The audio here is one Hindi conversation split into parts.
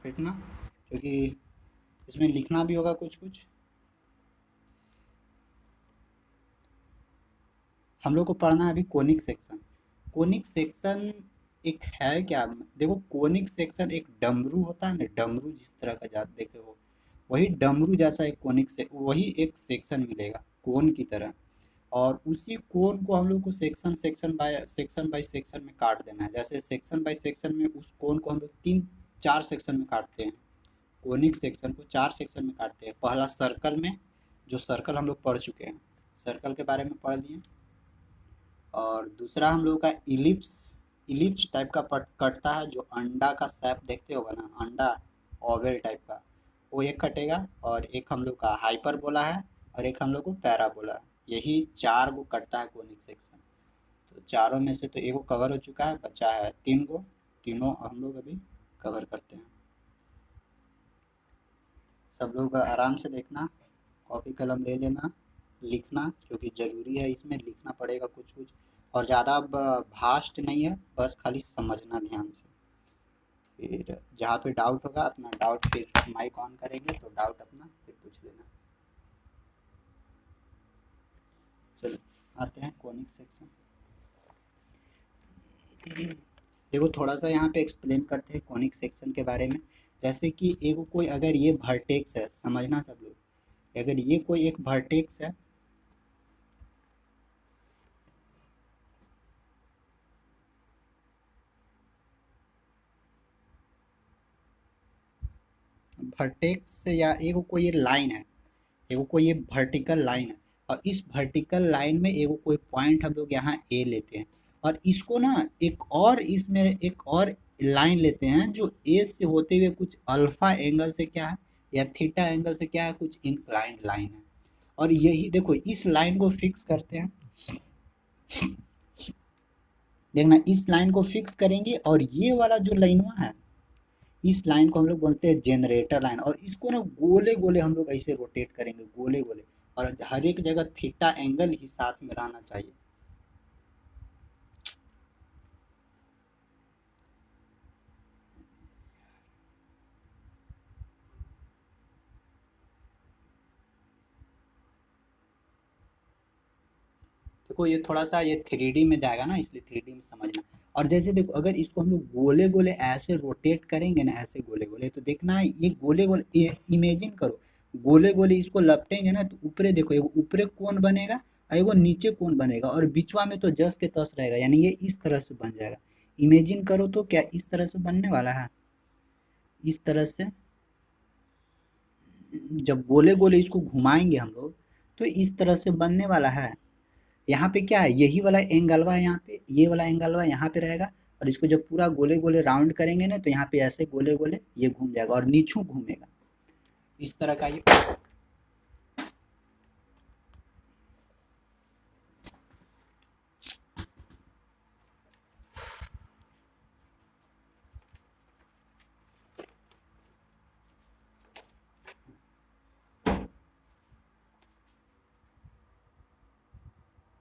फिट ना, क्योंकि इसमें लिखना भी होगा कुछ कुछ। हम लोग को पढ़ना है अभी कोनिक सेक्शन। कोनिक सेक्शन एक है क्या, देखो कोनिक सेक्शन एक डमरू होता है ना, डमरू जिस तरह का जात देखे हो, वही डमरू जैसा एक कोनिक से वही एक सेक्शन मिलेगा कोन की तरह। और उसी कोन को हम लोग को सेक्शन बाय सेक्शन में काट देना है। जैसे सेक्शन बाय सेक्शन में उस कोन को हम लोग तीन चार सेक्शन में काटते हैं। कोनिक सेक्शन को चार सेक्शन में काटते हैं। पहला सर्कल में, जो सर्कल हम लोग पढ़ चुके हैं, सर्कल के बारे में पढ़ लिए। और दूसरा हम लोग का इलिप्स, इलिप्स टाइप का कटता है, जो अंडा का शेप देखते होगा ना, अंडा ओवल टाइप का, वो एक कटेगा। और एक हम लोग का हाइपरबोला है, और एक हम लोग को पैराबोला है। यही चार गो कटता है कोनिक सेक्शन। तो चारों में से तो एक गो कवर हो चुका है, बचा है तीन गो। तीनों हम लोग अभी कवर करते हैं। सब लोग आराम से देखना, कॉपी कलम ले लेना, लिखना, क्योंकि ज़रूरी है, इसमें लिखना पड़ेगा कुछ कुछ। और ज़्यादा भास्ट नहीं है, बस खाली समझना ध्यान से। फिर जहाँ पे डाउट होगा अपना डाउट, फिर माइक ऑन करेंगे तो डाउट अपना फिर पूछ लेना। चलो आते हैं कोनिक सेक्शन। देखो थोड़ा सा यहाँ पे एक्सप्लेन करते हैं कोनिक सेक्शन के बारे में। जैसे कि एक कोई अगर ये वर्टेक्स है, समझना सब लोग, अगर ये कोई एक वर्टेक्स है, वर्टेक्स या एक कोई ये लाइन है, एक कोई ये वर्टिकल लाइन है, और इस वर्टिकल लाइन में एक कोई पॉइंट हम लोग यहाँ ए लेते हैं, और इसको ना एक और इसमें एक और लाइन लेते हैं जो ए से होते हुए कुछ अल्फा एंगल से क्या है, या थीटा एंगल से क्या है, कुछ इंक्लाइंड लाइन है। और यही देखो इस लाइन को फिक्स करते हैं। देखना इस लाइन को फिक्स करेंगे, और ये वाला जो लाइनवा है, इस लाइन को हम लोग बोलते हैं जनरेटर लाइन। और इसको ना गोले गोले हम लोग ऐसे रोटेट करेंगे, गोले गोले, और हर एक जगह थीटा एंगल ही साथ में रहना चाहिए। देखो ये थोड़ा सा ये 3D में जाएगा ना, इसलिए 3D में समझना। और जैसे देखो अगर इसको हम लोग गोले गोले ऐसे रोटेट करेंगे ना, ऐसे गोले गोले, तो देखना ये गोले गोले इमेजिन करो, गोले गोले इसको लपटेंगे ना, तो ऊपरे देखो एगो ऊपरे कौन बनेगा, और एगो नीचे कौन बनेगा, और बीचवा में तो जस के तस रहेगा, यानी ये इस तरह से बन जाएगा। इमेजिन करो तो क्या इस तरह से बनने वाला है, इस तरह से। जब गोले गोले इसको घुमाएंगे हम लोग, तो इस तरह से बनने वाला है। यहाँ पे क्या है, यही वाला एंगलवा है, यहाँ पे ये वाला एंगलवा यहाँ पे रहेगा। और इसको जब पूरा गोले गोले राउंड करेंगे ना, तो यहाँ पे ऐसे गोले गोले ये घूम जाएगा, और नीचू घूमेगा, इस तरह का ये।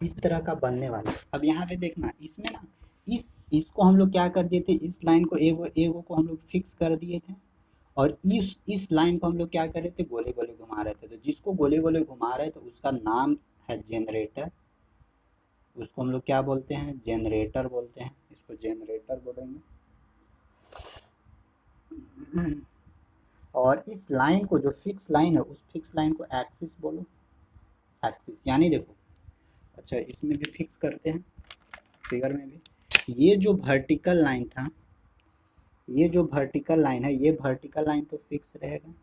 इस तरह का बनने वाला है। अब यहाँ पे देखना इसमें ना, इसको हम लोग क्या कर दिए थे, इस लाइन को एगो एगो को हम लोग फिक्स कर दिए थे। और इस लाइन को हम लोग क्या कर रहे थे, गोले गोले घुमा रहे थे। तो जिसको गोले गोले घुमा रहे थे उसका नाम है जनरेटर। उसको हम लोग क्या बोलते हैं, जनरेटर बोलते हैं, इसको जनरेटर बोलेंगे। और इस लाइन को, जो फिक्स लाइन है, उस फिक्स लाइन को एक्सिस बोलो। एक्सिस यानी देखो, अच्छा इसमें भी फिक्स करते हैं, फिगर में भी। ये जो वर्टिकल लाइन था, ये जो वर्टिकल लाइन है, ये वर्टिकल लाइन तो फिक्स रहेगा।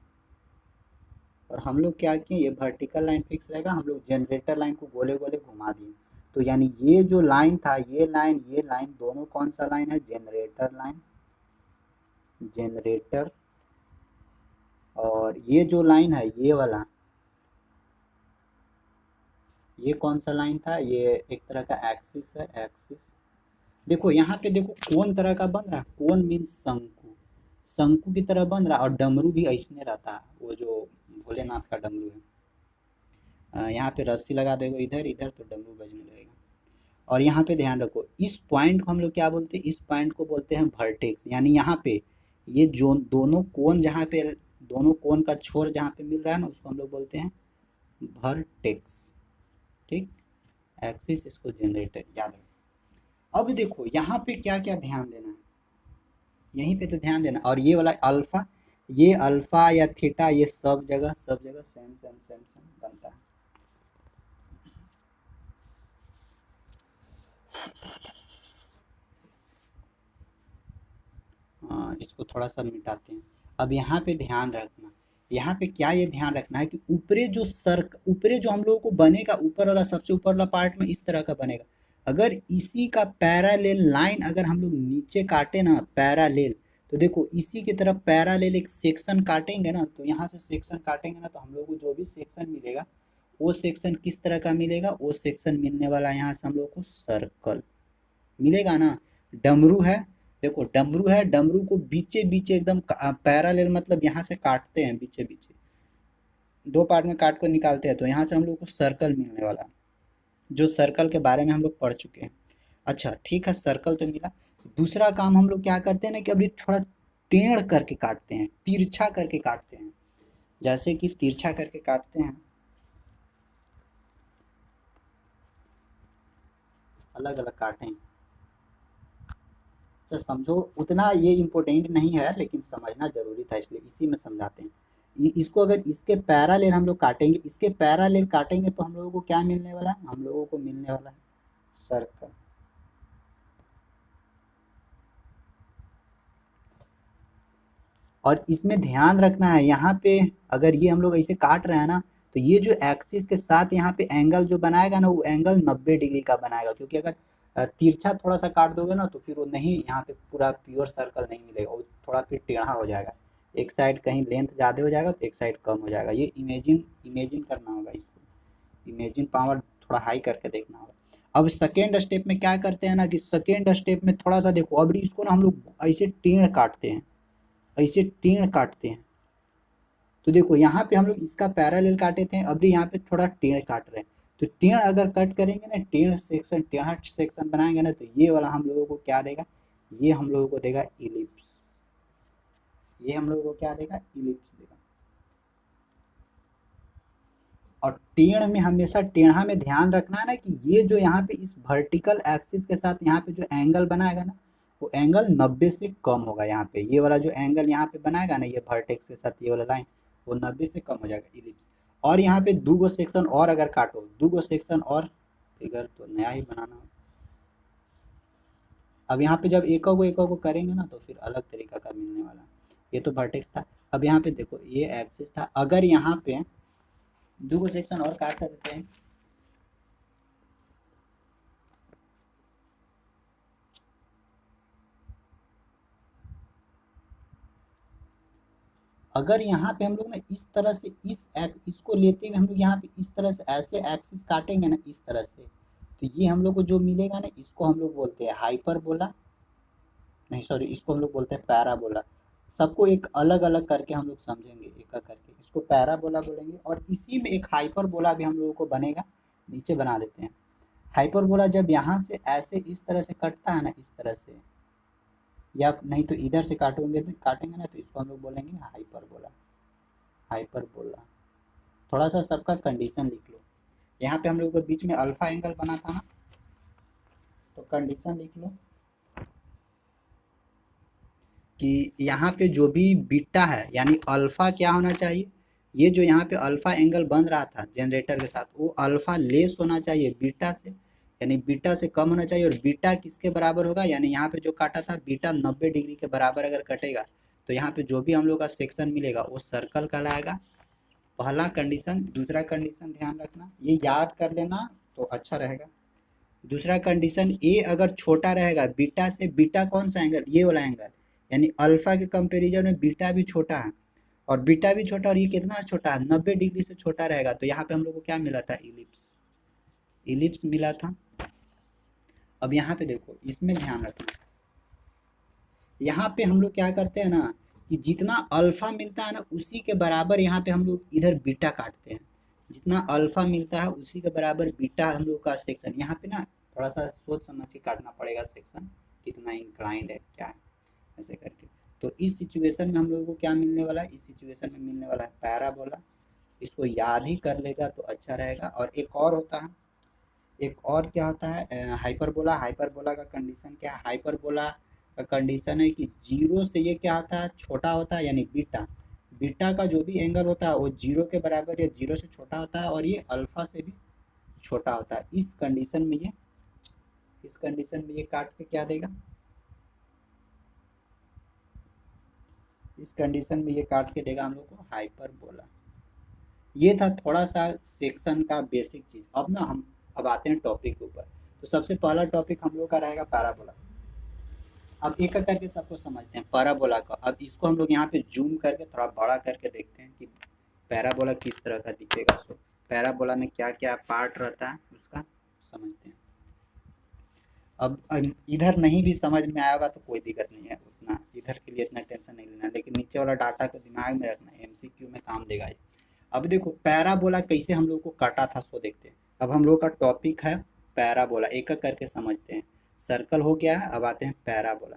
और हम लोग क्या किए, ये वर्टिकल लाइन फिक्स रहेगा, हम लोग जनरेटर लाइन को गोले गोले घुमा दिए। तो यानी ये जो लाइन था, ये लाइन दोनों कौन सा लाइन है, जनरेटर लाइन, जनरेटर। और ये जो लाइन है, ये वाला, ये कौन सा लाइन था, ये एक तरह का एक्सिस है, एक्सिस। देखो यहाँ पे देखो कौन तरह का बन रहा है, कौन मीन्स शंकु, शंकु की तरह बन रहा है। और डमरू भी ऐसने रहता है, वो जो भोलेनाथ का डमरू है। यहाँ पे रस्सी लगा देगा इधर इधर, तो डमरू बजने लगेगा। और यहाँ पे ध्यान रखो, इस पॉइंट को हम लोग क्या बोलते हैं, इस पॉइंट को बोलते हैं वर्टेक्स। यानी यहाँ पे ये जो दोनों कोण जहाँ पे, दोनों कोण का छोर जहाँ पे मिल रहा है ना, उसको हम लोग बोलते हैं वर्टेक्स। ठीक, एक्सिस, इसको जनरेटर, याद रखो। अब देखो यहाँ पे क्या क्या ध्यान देना है, यहीं पे तो ध्यान देना। और ये वाला अल्फा, ये अल्फा या थीटा, ये सब जगह सेम सेम सेम सेम बनता है। हाँ, इसको थोड़ा सा मिटाते हैं। अब यहाँ पे ध्यान रखना, यहाँ पे क्या ये ध्यान रखना है कि ऊपरे जो हम लोगों को बनेगा, ऊपर वाला सबसे ऊपर वाला पार्ट में इस तरह का बनेगा। अगर इसी का पैरालेल लाइन अगर हम लोग नीचे काटे ना पैरालेल, तो देखो इसी की तरफ पैरालेल एक सेक्शन काटेंगे ना, तो यहाँ से सेक्शन काटेंगे ना, तो हम लोग को जो भी सेक्शन मिलेगा, वो सेक्शन किस तरह का मिलेगा, वो सेक्शन मिलने वाला यहाँ से हम लोग को सर्कल मिलेगा ना। डमरू है, देखो डमरू है, डमरू को बीचे बीचे एकदम पैरालेल, मतलब यहाँ से काटते हैं बीचे बीचे, दो पार्ट में काट को निकालते हैं, तो यहाँ से हम लोग को सर्कल मिलने वाला, जो सर्कल के बारे में हम लोग पढ़ चुके हैं। अच्छा ठीक है, सर्कल तो मिला। दूसरा काम हम लोग क्या करते हैं ना, कि अभी थोड़ा टेढ़ करके काटते हैं, तिरछा करके काटते हैं। जैसे कि तिरछा करके काटते हैं, अलग अलग काटें। अच्छा समझो, उतना ये इम्पोर्टेंट नहीं है, लेकिन समझना जरूरी था, इसलिए इसी में समझाते हैं। इसको अगर इसके पैरालेल हम लोग काटेंगे, इसके पैरालेल काटेंगे, तो हम लोगों को क्या मिलने वाला है, हम लोगों को मिलने वाला है सर्कल। और इसमें ध्यान रखना है, यहाँ पे अगर ये हम लोग ऐसे काट रहे हैं ना, तो ये जो एक्सिस के साथ यहाँ पे एंगल जो बनाएगा ना, वो एंगल 90 डिग्री का बनाएगा। क्योंकि अगर तिरछा थोड़ा सा काट दोगे ना, तो फिर वो नहीं, यहाँ पे पूरा प्योर सर्कल नहीं मिलेगा, वो थोड़ा फिर टेढ़ा हो जाएगा। एक साइड कहीं लेंथ ज़्यादा हो जाएगा, तो एक साइड कम हो जाएगा। ये इमेजिन इमेजिन करना होगा, इसको इमेजिन पावर थोड़ा हाई करके देखना होगा। अब सेकेंड स्टेप में क्या करते हैं ना, कि सेकेंड स्टेप में थोड़ा सा देखो, अब इसको ना हम लोग ऐसे टेढ़ काटते हैं, ऐसे टेढ़ काटते हैं। तो देखो यहाँ पे हम लोग इसका पैरेलल काटे थे, अभी यहाँ पे थोड़ा टेढ़ काट रहे हैं। तो टेढ़ अगर कट करेंगे ना, टेढ़ सेक्शन, टेढ़ा सेक्शन बनाएंगे ना, तो ये वाला हम लोगों को क्या देगा, ये हम लोगों को देगा इलिप्स। ये हम लोगों को क्या देगा, इलिप्स देगा। और टेढ़ में हमेशा, टेढ़ा में ध्यान रखना है ना, कि ये जो यहाँ पे इस वर्टिकल एक्सिस के साथ यहाँ पे जो एंगल बनाएगा ना, वो एंगल 90 से कम होगा। यहाँ पे ये वाला जो एंगल यहाँ पे बनाएगा ना, ये वर्टेक्स के साथ ये वाला लाइन, वो 90 से कम हो जाएगा, इलिप्स। और यहाँ पे दो गो सेक्शन और अगर काटो, दो गो सेक्शन और, फिगर तो नया ही बनाना हो। अब यहाँ पे जब एक को करेंगे ना, तो फिर अलग तरीका का मिलने वाला। ये तो वर्टेक्स था। अब यहाँ पे देखो, ये एक्सिस था, अगर यहाँ पे दो गो सेक्शन और काट देते हैं, अगर यहाँ पे हम लोग ना इस तरह से इसको लेते हुए हम लोग यहाँ पे इस तरह से ऐसे एक्सिस काटेंगे ना, इस तरह से, तो ये हम लोग को जो मिलेगा ना, इसको हम लोग बोलते हैं हाइपरबोला, नहीं सॉरी, इसको हम लोग बोलते हैं पैराबोला। सबको एक अलग अलग करके हम लोग समझेंगे, एक एक करके। इसको पैराबोला बोलेंगे, और इसी में एक हाइपरबोला भी हम लोगों को बनेगा, नीचे बना देते हैं। हाइपरबोला जब यहाँ से ऐसे इस तरह से कटता है ना, इस तरह से, या नहीं तो इधर से काटेंगे ना, तो इसको हम लोग बोलेंगे हाइपरबोला। हाइपरबोला, थोड़ा सा सबका कंडीशन लिख लो। यहाँ पे हम लोग को बीच में अल्फा एंगल बना था ना, तो कंडीशन लिख लो कि यहाँ पे जो भी बीटा है, यानी अल्फा क्या होना चाहिए, ये जो यहाँ पे अल्फा एंगल बन रहा था जनरेटर के साथ, वो अल्फा लेस होना चाहिए बीटा से, यानी बीटा से कम होना चाहिए। और बीटा किसके बराबर होगा, यानी यहाँ पे जो काटा था बीटा 90 डिग्री के बराबर अगर कटेगा, तो यहाँ पे जो भी हम लोग का सेक्शन मिलेगा वो सर्कल कहलाएगा। पहला कंडीशन। दूसरा कंडीशन ध्यान रखना, ये याद कर लेना तो अच्छा रहेगा। दूसरा कंडीशन, ए अगर छोटा रहेगा बीटा से, बीटा कौन सा एंगल, ये वाला एंगल, यानी अल्फा के कंपेरिजन में बीटा भी छोटा है, और बीटा भी छोटा, और ये कितना छोटा है, 90 डिग्री से छोटा रहेगा। तो यहाँ पे हम लोग को क्या मिला था, इलिप्स। इलिप्स मिला था। अब यहाँ पे देखो, इसमें ध्यान रखना, यहाँ पे हम लोग क्या करते हैं ना, कि जितना अल्फा मिलता है ना, उसी के बराबर यहाँ पे हम लोग इधर बीटा काटते हैं। जितना अल्फा मिलता है उसी के बराबर बीटा हम लोग का सेक्शन, यहाँ पे ना थोड़ा सा सोच समझ के काटना पड़ेगा सेक्शन, कितना इंक्लाइंड है क्या है, ऐसे करके। तो इस सिचुएशन में हम लोगों को क्या मिलने वाला है, इस सिचुएशन में मिलने वाला है पैराबोला। इसको याद ही कर लेगा तो अच्छा रहेगा। और एक और होता है, एक और क्या होता है, हाइपरबोला। हाइपरबोला का कंडीशन क्या है, हाइपरबोला का कंडीशन है कि जीरो से ये क्या होता है, छोटा होता है, यानी बीटा। बीटा का जो भी एंगल होता है वो जीरो के बराबर या जीरो से छोटा होता है, और ये अल्फा से भी छोटा होता है। इस कंडीशन में ये काट के क्या देगा, इस कंडीशन में ये काट के देगा हम लोग को हाइपरबोला। ये था थोड़ा सा सेक्शन का बेसिक चीज। अब आते हैं टॉपिक के ऊपर। तो सबसे पहला टॉपिक हम लोग का रहेगा पैराबोला। अब एक एक करके सबको समझते हैं पैराबोला का। अब इसको हम लोग यहाँ पे जूम करके थोड़ा बड़ा करके देखते हैं कि पैराबोला किस तरह का दिखेगा। तो पैराबोला में क्या क्या पार्ट रहता है उसका समझते हैं। अब इधर नहीं भी समझ में आएगा तो कोई दिक्कत नहीं है, उतना इधर के लिए इतना टेंशन नहीं लेना, लेकिन नीचे वाला डाटा को दिमाग में रखना है, एमसीक्यू में काम देगा ये। अब देखो पैराबोला कैसे हम लोग को काटा था सो देखते हैं। अब हम लोग का टॉपिक है पैराबोला, एक एक करके समझते हैं। सर्कल हो गया है, अब आते हैं पैराबोला।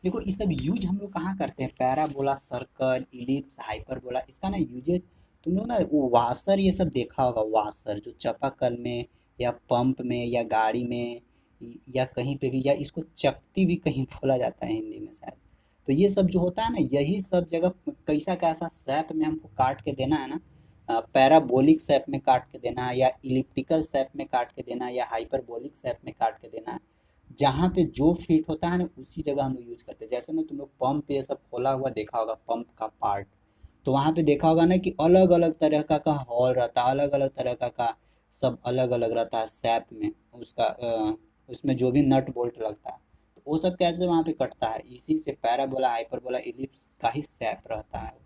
देखो ये सब यूज हम लोग कहाँ करते हैं, पैराबोला, सर्कल, इलिप्स, हाइपरबोला, इसका ना यूजेज तुम लोग ना वो वाशर ये सब देखा होगा। वाशर जो चापाकल में या पंप में या गाड़ी में या कहीं पे भी, या इसको चकती भी कहीं बोला जाता है हिंदी में शायद। तो ये सब जो होता है ना, यही सब जगह कैसा कैसा शेप में हमको काट के देना है ना, पैराबोलिक शेप में काट के देना है, या इलिप्टिकल शेप में काट के देना है, या हाइपरबोलिक शेप में काट के देना है। जहाँ पे जो फिट होता है ना उसी जगह हम लोग यूज करते हैं। जैसे ना तुम लोग पंप ये सब खोला हुआ देखा होगा, पंप का पार्ट, तो वहाँ पे देखा होगा ना कि अलग अलग तरह का हॉल रहता है, अलग अलग तरह का सब अलग अलग रहता है शेप में उसका, उसमें जो भी नट बोल्ट लगता है, तो वो सब कैसे वहाँ पे कटता है, इसी से पैराबोला, हाइपरबोला, इलिप्स का ही शेप रहता है।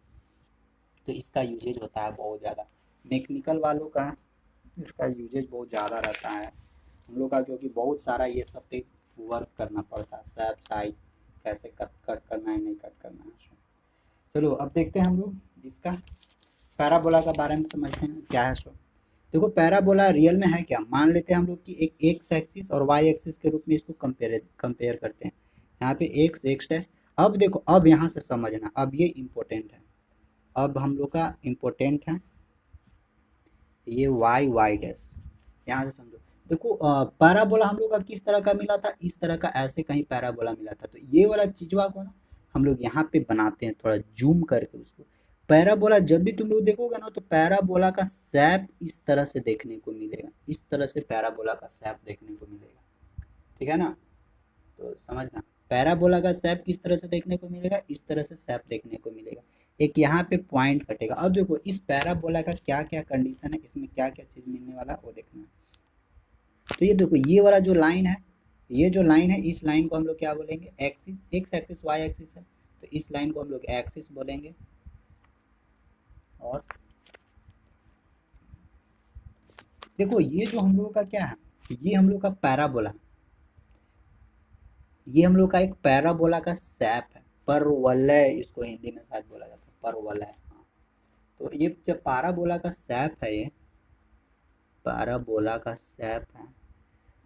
तो इसका यूजेज होता है बहुत ज़्यादा। मैकेनिकल वालों का इसका यूजेज बहुत ज़्यादा रहता है हम लोग का, क्योंकि बहुत सारा ये सब पे वर्क करना पड़ता है, शेप, साइज, कैसे कट कट करना है, नहीं कट करना है। चलो अब देखते हैं हम लोग इसका पैराबोला का बारे में समझते हैं क्या है। सो देखो पैराबोला रियल में है क्या, मान लेते हैं हम लोग कि एक एक्स एक्सिस और वाई एक्सिस के रूप में इसको कंपेयर करते हैं। यहाँ पे एक्स एक्स डैश। अब देखो, अब यहाँ से समझना, अब ये इम्पोर्टेंट है, अब हम लोग का इम्पोर्टेंट है ये वाई वाई डैश। यहाँ से समझो। देखो पैराबोला हम लोग का किस तरह का मिला था, इस तरह का ऐसे कहीं पैराबोला मिला था। तो ये वाला चीजवा को ना हम लोग यहाँ पे बनाते हैं थोड़ा जूम करके उसको। पैराबोला जब भी तुम लोग देखोगे ना, तो पैराबोला का शेप इस तरह से देखने को मिलेगा, इस तरह से पैराबोला का शेप देखने को मिलेगा। ठीक है ना, तो समझना पैराबोला का शेप किस तरह से देखने को मिलेगा, इस तरह से शेप देखने को मिलेगा। एक यहाँ पे पॉइंट कटेगा। अब देखो इस पैराबोला का क्या क्या कंडीशन है, इसमें क्या क्या चीज मिलने वाला है वो देखना है। तो ये देखो ये वाला जो लाइन है, ये जो लाइन है, इस लाइन को हम लोग क्या बोलेंगे, axis, X axis Y axis है, तो इस लाइन को हम लोग एक्सिस बोलेंगे। और देखो ये जो हम लोग का क्या है, ये हम लोग का पैराबोला, ये हम लोग का एक पैराबोला का शेप है, परवलय इसको हिंदी में शायद बोला जाता है, परवलय। हाँ, तो ये जब पैराबोला का शेप है, ये पैराबोला का शेप है,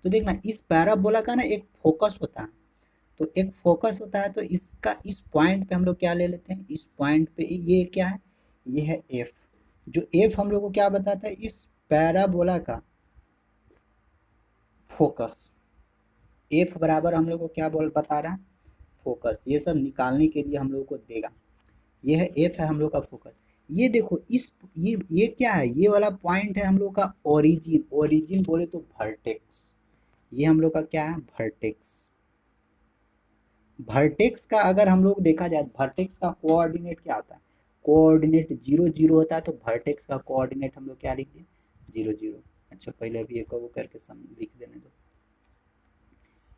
तो देखना इस पैराबोला का ना एक फोकस होता है। तो एक फोकस होता है, तो इसका इस पॉइंट पे हम लोग क्या ले लेते हैं, इस पॉइंट पे ये क्या है, ये है एफ। जो एफ हम लोग को क्या बताता है, इस पैराबोला का फोकस। एफ बराबर हम लोग को क्या बोल बता रहा है, फोकस। ये सब निकालने के लिए हम लोग को देगा, ये है एफ है हम लोग का फोकस। ये देखो इस ये क्या है, ये वाला पॉइंट है हम लोग का ओरिजिन। ओरिजिन बोले तो वर्टेक्स, ये हम लोग का क्या है, वर्टेक्स। वर्टेक्स का अगर हम लोग देखा जाए, वर्टेक्स का कोऑर्डिनेट क्या होता है, कोऑर्डिनेट 0 0 होता है। तो वर्टेक्स का कोऑर्डिनेट हम लोग क्या लिख दें, 0 0। अच्छा पहले अभी एक वो करके लिख देने दो।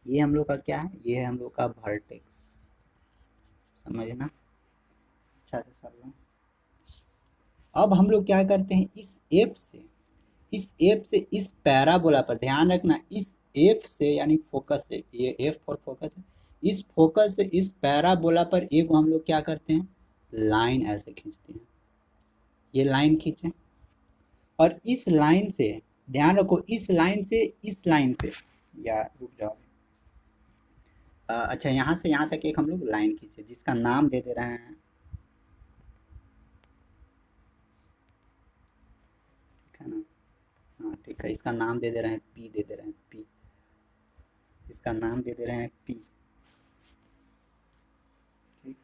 ये हम लोग का क्या है, ये है हम लोग का वर्टेक्स, समझना अच्छा से समझना। अब हम लोग क्या करते हैं, इस एफ से इस पैराबोला पर ध्यान रखना, इस एफ से यानी फोकस से, ये एफ फॉर फोकस है, इस फोकस से इस पैराबोला पर एक हम लोग क्या करते हैं, लाइन ऐसे खींचते हैं। ये लाइन खींचे, और इस लाइन से ध्यान रखो, इस लाइन से इस लाइन पे, या रुक जाओ, अच्छा, यहाँ से यहाँ तक एक हम लोग लाइन खींचे जिसका नाम दे दे रहे हैं, ठीक है ना। हाँ ठीक है, इसका नाम दे दे रहे हैं पी, दे दे रहे हैं पी, इसका नाम दे दे रहे हैं पी। ठीक।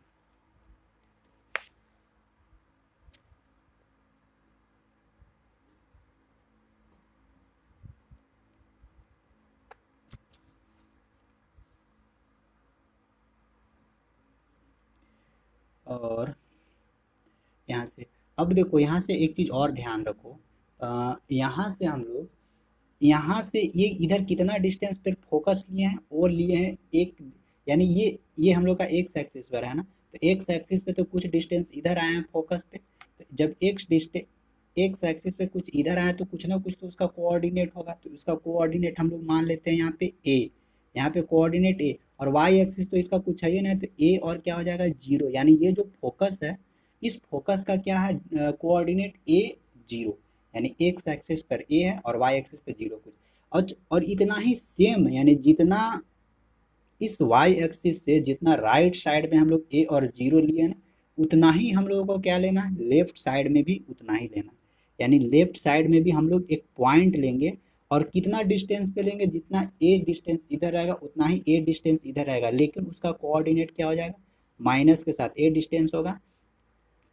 और यहाँ से, अब देखो यहाँ से एक चीज़ और ध्यान रखो, यहाँ से हम लोग, यहाँ से ये इधर कितना डिस्टेंस पर फोकस लिए हैं, और लिए हैं एक, यानी ये हम लोग का एक्स एक्सिस पर है ना, तो एक्स एक्सिस पे तो कुछ डिस्टेंस इधर आए हैं फोकस पे, तो जब एक्स एक्सिस पे कुछ इधर आया तो कुछ ना कुछ तो उसका कोऑर्डिनेट होगा, तो इसका कोऑर्डिनेट हम लोग मान लेते हैं यहाँ पे ए, यहाँ पे कोऑर्डिनेट ए, और वाई एक्सिस तो इसका कुछ है ही नहीं, तो ए और क्या हो जाएगा जीरो, यानी ये जो फोकस है, इस फोकस का क्या है कोऑर्डिनेट ए जीरो, यानी एक्स एक्सिस पर ए है और वाई एक्सिस पर जीरो कुछ, और इतना ही सेम, यानी जितना इस वाई एक्सिस से जितना राइट साइड में हम लोग ए और जीरो लिए ना, उतना ही हम लोगों को क्या लेना है, लेफ्ट साइड में भी उतना ही लेना, यानी लेफ्ट साइड में भी हम लोग एक पॉइंट लेंगे, और कितना डिस्टेंस पे लेंगे, जितना ए डिस्टेंस इधर रहेगा उतना ही ए डिस्टेंस इधर रहेगा, लेकिन उसका कोऑर्डिनेट क्या हो जाएगा, माइनस के साथ ए डिस्टेंस होगा,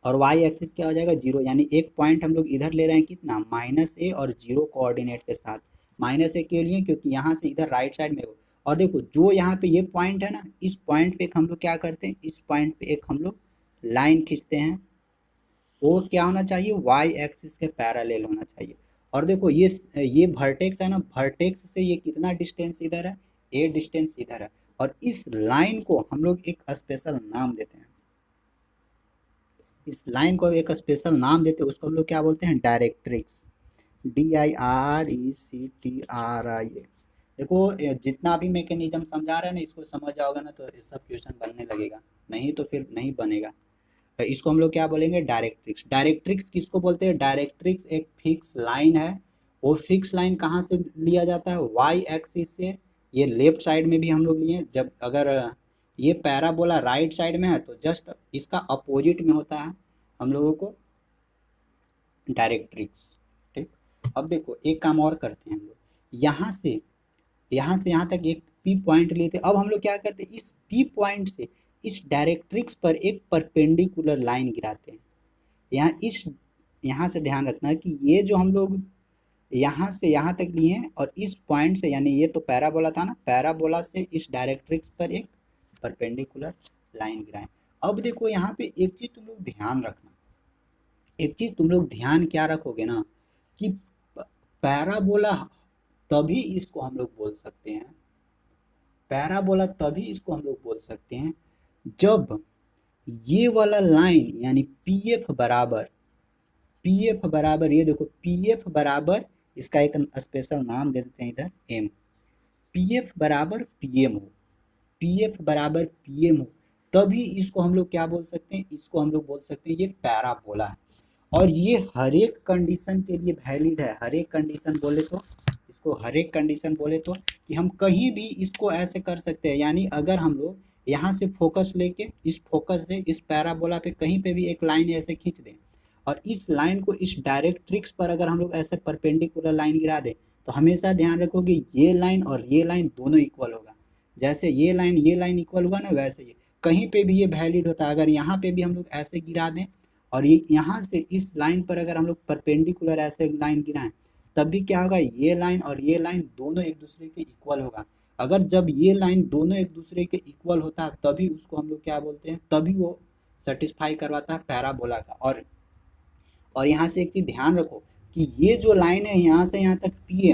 और वाई एक्सिस क्या हो जाएगा जीरो, यानी एक पॉइंट हम लोग इधर ले रहे हैं कितना, माइनस ए और जीरो कोऑर्डिनेट के साथ, माइनस ए के लिए क्योंकि यहाँ से इधर राइट साइड में हो, और देखो जो यहाँ पे ये पॉइंट है ना, इस पॉइंट पे एक हम लोग क्या करते हैं, इस पॉइंट पे एक हम लोग लाइन खींचते हैं, वो क्या होना चाहिए, वाई एक्सिस के पैरेलल होना चाहिए, और देखो ये वर्टेक्स है ना, वर्टेक्स से ये कितना डिस्टेंस इधर है, ए डिस्टेंस इधर है, और इस लाइन को हम लोग एक स्पेशल नाम देते हैं, इस लाइन को एक स्पेशल नाम देते हैं, उसको हम लोग क्या बोलते हैं, डायरेक्ट्रिक्स, DIRECTRIX। देखो जितना भी मैकेनिज्म समझा रहे हैं ना, इसको समझ जाओगे ना तो ये सब क्वेश्चन बनने लगेगा, नहीं तो फिर नहीं बनेगा। तो इसको हम लोग क्या बोलेंगे, डायरेक्ट्रिक्स। डायरेक्ट्रिक्स किसको बोलते हैं, डायरेक्ट्रिक्स एक फिक्स लाइन है, वो फिक्स लाइन कहाँ से लिया जाता है, वाई एक्सिस से, ये लेफ्ट साइड में भी हम लोग लिए, जब अगर ये पैराबोला राइट साइड में है तो जस्ट इसका अपोजिट में होता है हम लोगों को डायरेक्ट्रिक्स। ठीक। अब देखो एक काम और करते हैं हम लोग, यहाँ तक एक पी पॉइंट लिए थे, अब हम लोग क्या करते हैं, इस पी पॉइंट से इस डायरेक्ट्रिक्स पर एक परपेंडिकुलर लाइन गिराते हैं, यहाँ से ध्यान रखना कि ये जो हम लोग यहाँ से यहाँ तक लिए हैं, और इस पॉइंट से, यानी ये तो पैराबोला था ना, पैराबोला से इस डायरेक्ट्रिक्स पर एक परपेंडिकुलर लाइन गिराएं। अब देखो यहाँ पे एक चीज तुम लोग ध्यान रखना, एक चीज तुम लोग ध्यान क्या रखोगे ना, कि पैराबोला तभी इसको हम लोग बोल सकते हैं, पैराबोला तभी इसको हम लोग बोल सकते हैं जब ये वाला लाइन, यानी पी एफ बराबर, ये देखो पी एफ बराबर, इसका एक स्पेशल नाम दे देते हैं इधर एम, पी एफ बराबर पी एम हो, पी एफ बराबर पी एम हो, तभी इसको हम लोग क्या बोल सकते हैं, इसको हम लोग बोल सकते हैं ये पैराबोला है, और ये हर एक कंडीशन के लिए वैलिड है, हर एक कंडीशन बोले तो, इसको हर एक कंडीशन बोले तो, कि हम कहीं भी इसको ऐसे कर सकते हैं, यानी अगर हम लोग यहाँ से फोकस लेके, इस फोकस से इस पैराबोला पे कहीं पे भी एक लाइन ऐसे खींच दें, और इस लाइन को इस डायरेक्ट्रिक्स पर अगर हम लोग ऐसे परपेंडिकुलर लाइन गिरा दें, तो हमेशा ध्यान रखो कि ये लाइन और ये लाइन दोनों इक्वल होगा, जैसे ये लाइन इक्वल हुआ ना, वैसे ये कहीं पे भी ये वैलिड होता है, अगर यहाँ पे भी हम लोग ऐसे गिरा दें, और ये यहाँ से इस लाइन पर अगर हम लोग परपेंडिकुलर ऐसे लाइन गिराएं, तब भी क्या होगा, ये लाइन और ये लाइन दोनों एक दूसरे के इक्वल होगा, अगर जब ये लाइन दोनों एक दूसरे के इक्वल होता है तभी उसको हम लोग क्या बोलते हैं, तभी वो सेटिस्फाई करवाता है पैराबोला का। और यहाँ से एक चीज़ ध्यान रखो कि ये जो लाइन है यहाँ से यहाँ तक पी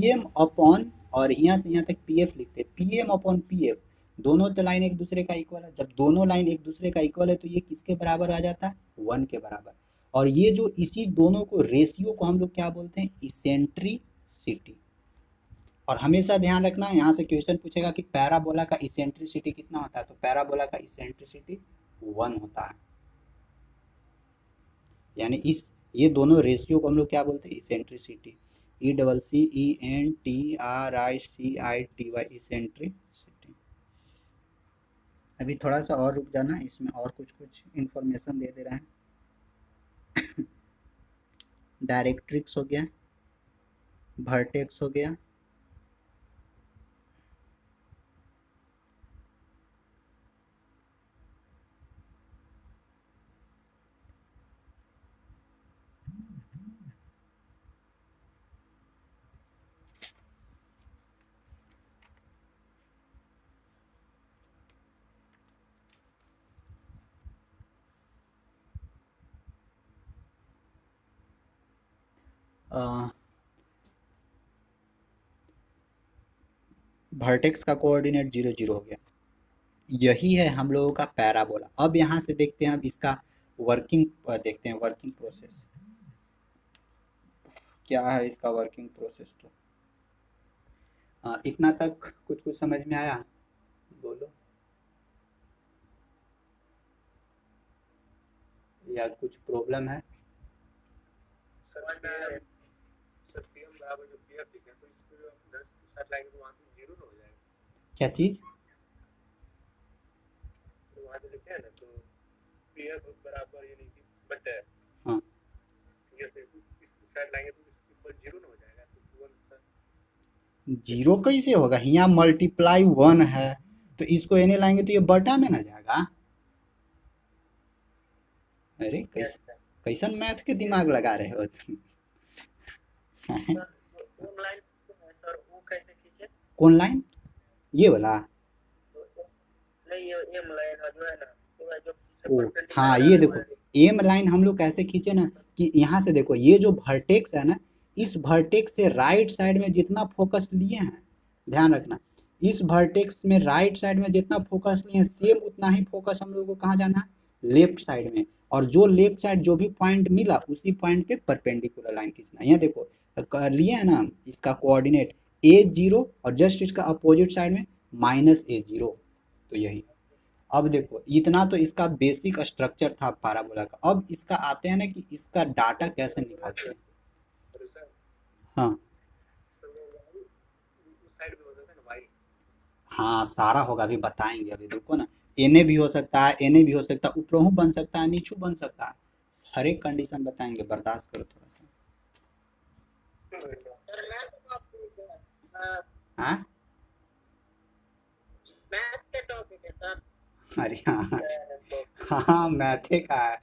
एम अपॉन, और यहाँ से यहाँ तक पी एफ लिखते हैं, P M upon P F, दोनों तो लाइन एक दूसरे का इक्वल है, जब दोनों लाइन एक दूसरे का इक्वल है तो ये किसके बराबर आ जाता है, 1 के बराबर, और ये जो इसी दोनों को रेशियो को हम लोग क्या बोलते हैं, इसेंट्रिसिटी। और हमेशा ध्यान रखना, यहाँ से क्वेश्चन पूछेगा कि पैराबोला का इसेंट्रिसिटी कितना होता है, तो पैराबोला का इसेंट्रिसिटी 1 होता है, यानी इस ये दोनों रेशियो को हम लोग क्या बोलते हैं, इसेंट्रिसिटी, ECCENTRICITY, इसेंट्रिसिटी। अभी थोड़ा सा और रुक जाना, इसमें और कुछ कुछ इन्फॉर्मेशन दे दे रहे हैं। डायरेक्ट्रिक्स हो गया, वर्टेक्स हो गया, वर्टेक्स का कोऑर्डिनेट 0 0 हो गया। यही है हम लोगों का पैराबोला। अब यहाँ से देखते हैं, अब इसका वर्किंग देखते हैं, वर्किंग प्रोसेस क्या है इसका वर्किंग प्रोसेस। तो इतना तक कुछ कुछ समझ में आया? बोलो, या कुछ प्रॉब्लम है? समझ में आया सर। पीएम बराबर जो पीएफ दिखे तो इसको जो हम 10 साथ लाएंगे तो वहाँ पे जीरो ना हो जाएगा। क्या चीज? तो वहाँ जो लिखे है ना, तो पीएफ बराबर यानी कि बट है, हाँ, ये से इस साइड लाएंगे तो इसको जीरो ना हो जाएगा। तो वन जीरो कैसे होगा? यहाँ मल्टीप्लाई 1 है, तो इसको एने लाएंगे तो ये बटा में ना जाएगा। अरे यस कैसे, सर। कैसन मैथ के दिमाग लगा रहे हो तुम? सर वो लाइन सर वो कैसे खींचे? कौन लाइन? ये वाला? तो नहीं, ये एम लाइन जो है ना, तो जो इससे ओ हाँ, परपेंडिकुलर ये आने देखो, वाली एम लाइन हम लोग कैसे खींचे ना, कि यहाँ से देखो ये जो वर्टेक्स है ना, इस वर्टेक्स से राइट साइड में जितना फोकस लिए हैं, ध्यान रखना, इस वर्टेक्स में राइट साइड में जितना फोकस लिए हैं, सेम उतना ही फोकस हम लोग को कहाँ जाना है? लेफ्ट साइड में। और जो लेफ्ट साइड जो भी पॉइंट मिला उसी पॉइंट पे परपेंडिकुलर लाइन खींचना। यहाँ देखो कर लिए है ना इसका कोऑर्डिनेट A0, और जस्ट इसका अपोजिट साइड में -A0। तो यही। अब देखो इतना तो इसका बेसिक स्ट्रक्चर था पैराबोला का। अब इसका आते हैं ना कि इसका डाटा कैसे निकालते हैं। है सर। हाँ सर वो उस साइड में होता था ना वाई। हाँ, सारा होगा, अभी बताएंगे। अभी देखो ना, एने भी हो सकता है, एने भी हो सकता है, ऊपरों बन सकता है, नीचू बन सकता है। हर एक कंडीशन बताएंगे, बर्दाश्त करो थोड़ा सा। सर हाँ मैथ के टॉपिक है सर। अरे हाँ हाँ, मैथे का है।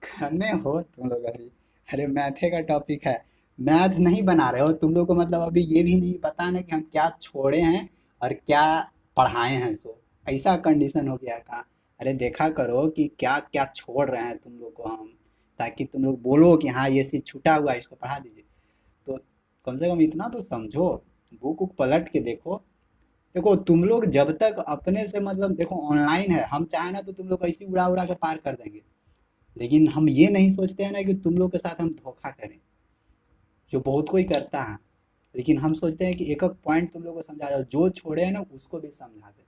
खन्ने हो तुम लोग अभी। अरे मैथे का टॉपिक है, मैथ नहीं बना रहे हो तुम लोग को, मतलब अभी ये भी नहीं पता ना कि हम क्या छोड़े हैं और क्या पढ़ाए हैं। सो ऐसा कंडीशन हो गया का। अरे देखा करो कि क्या क्या छोड़ रहे हैं तुम लोग को हम, ताकि तुम लोग बोलो कि हाँ ये चीज छूटा हुआ है, इसको पढ़ा दीजिए। तो कम से कम इतना तो समझो, बुक उक पलट के देखो। देखो तुम लोग जब तक अपने से, मतलब देखो ऑनलाइन है, हम चाहे ना तो तुम लोग ऐसी उड़ा उड़ा के पार कर देंगे, लेकिन हम ये नहीं सोचते हैं ना कि तुम लोग के साथ हम धोखा करें, जो बहुत कोई करता है। लेकिन हम सोचते हैं कि एक एक पॉइंट तुम लोग को समझा जाओ, जो छोड़े हैं ना उसको भी समझा दे।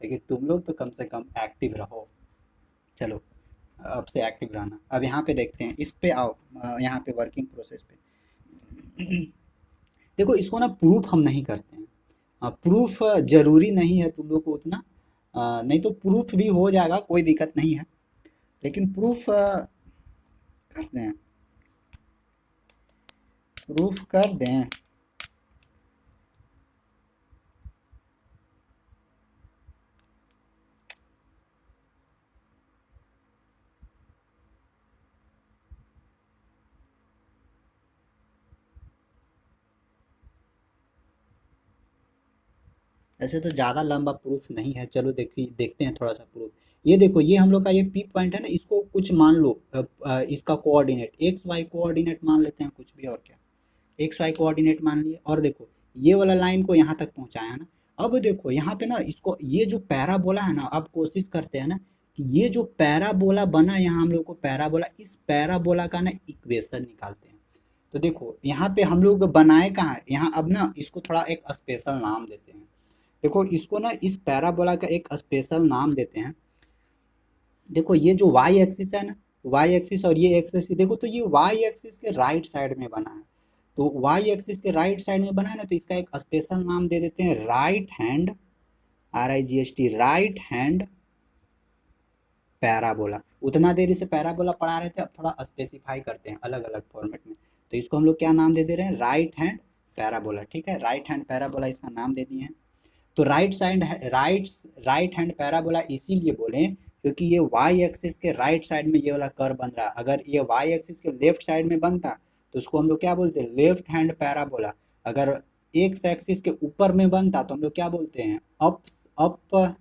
लेकिन तुम लोग तो कम से कम एक्टिव रहो। चलो, अब से एक्टिव रहना। अब यहाँ पे देखते हैं, इस पे आओ, यहाँ पे वर्किंग प्रोसेस पे। देखो इसको ना प्रूफ हम नहीं करते हैं। प्रूफ जरूरी नहीं है तुम लोग को उतना, नहीं तो प्रूफ भी हो जाएगा, कोई दिक्कत नहीं है। लेकिन प्रूफ करते हैं, प्रूफ कर दें। ऐसे तो ज़्यादा लंबा प्रूफ नहीं है, चलो देखिए देखते हैं थोड़ा सा प्रूफ। ये देखो, ये हम लोग का ये पी पॉइंट है ना, इसको कुछ मान लो, इसका कोऑर्डिनेट एक्स वाई कोऑर्डिनेट मान लेते हैं, कुछ भी, और क्या, एक्स वाई कोऑर्डिनेट मान लिए। और देखो ये वाला लाइन को यहाँ तक पहुँचाया है ना। अब देखो यहाँ पे ना, इसको ये जो पैराबोला है ना, अब कोशिश करते हैं ना कि ये जो पैराबोला बना यहाँ हम लोग को पैराबोला, इस पैराबोला का ना इक्वेशन निकालते हैं। तो देखो यहाँ पे हम लोग बनाए कहाँ है, यहाँ अब ना इसको थोड़ा एक स्पेशल नाम देते हैं। देखो इसको ना, इस पैराबोला का एक स्पेशल नाम देते हैं। देखो ये जो वाई एक्सिस है ना, वाई एक्सिस और ये एक्सिस, देखो तो ये वाई एक्सिस के राइट साइड में बना है। तो वाई एक्सिस के राइट साइड में बना है ना, तो इसका एक स्पेशल नाम दे देते हैं, right hand, RIGHT, right hand parabola. उतना देर इसे पैराबोला पढ़ा रहे थे, अब थोड़ा स्पेसिफाई करते हैं अलग अलग फॉर्मेट में। तो इसको हम लोग क्या नाम दे रहे हैं, राइट हैंड पैराबोला। ठीक है, राइट हैंड पैराबोला इसका नाम दे दिए हैं। तो राइट हैंड पैराबोला इसीलिए बोले क्योंकि ये वाई एक्सिस के राइट साइड में ये वाला कर्व बन रहा है। अगर ये वाई एक्सिस के लेफ्ट साइड में बनता तो उसको हम लोग क्या बोलते हैं, लेफ्ट हैंड पैराबोला। अगर एक्स एक्सिस के ऊपर में बनता तो हम लोग क्या बोलते हैं, अप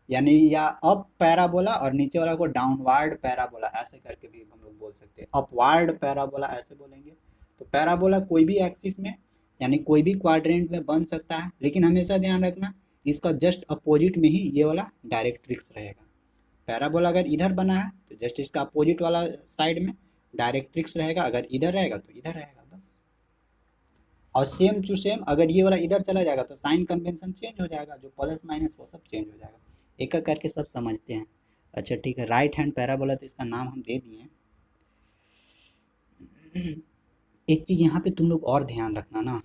यानी या अप पैराबोला, और नीचे वाला को डाउनवर्ड पैराबोला, ऐसे करके भी हम लोग बोल सकते हैं। अपवर्ड पैराबोला ऐसे बोलेंगे। तो पैराबोला कोई भी एक्सिस में यानी कोई भी क्वाड्रेंट में बन सकता है, लेकिन हमेशा ध्यान रखना इसका जस्ट अपोजिट में ही ये वाला डायरेक्ट्रिक्स रहेगा। पैराबोला अगर इधर बना है तो जस्ट इसका अपोजिट वाला साइड में डायरेक्ट्रिक्स रहेगा, अगर इधर रहेगा तो इधर रहेगा बस। और सेम टू सेम अगर ये वाला इधर चला जाएगा तो साइन कन्वेंशन चेंज हो जाएगा, जो प्लस माइनस वो सब चेंज हो जाएगा। एक एक करके सब समझते हैं। अच्छा ठीक है, राइट हैंड पैराबोला तो इसका नाम हम दे दिए। एक चीज़ यहाँ पे तुम लोग और ध्यान रखना ना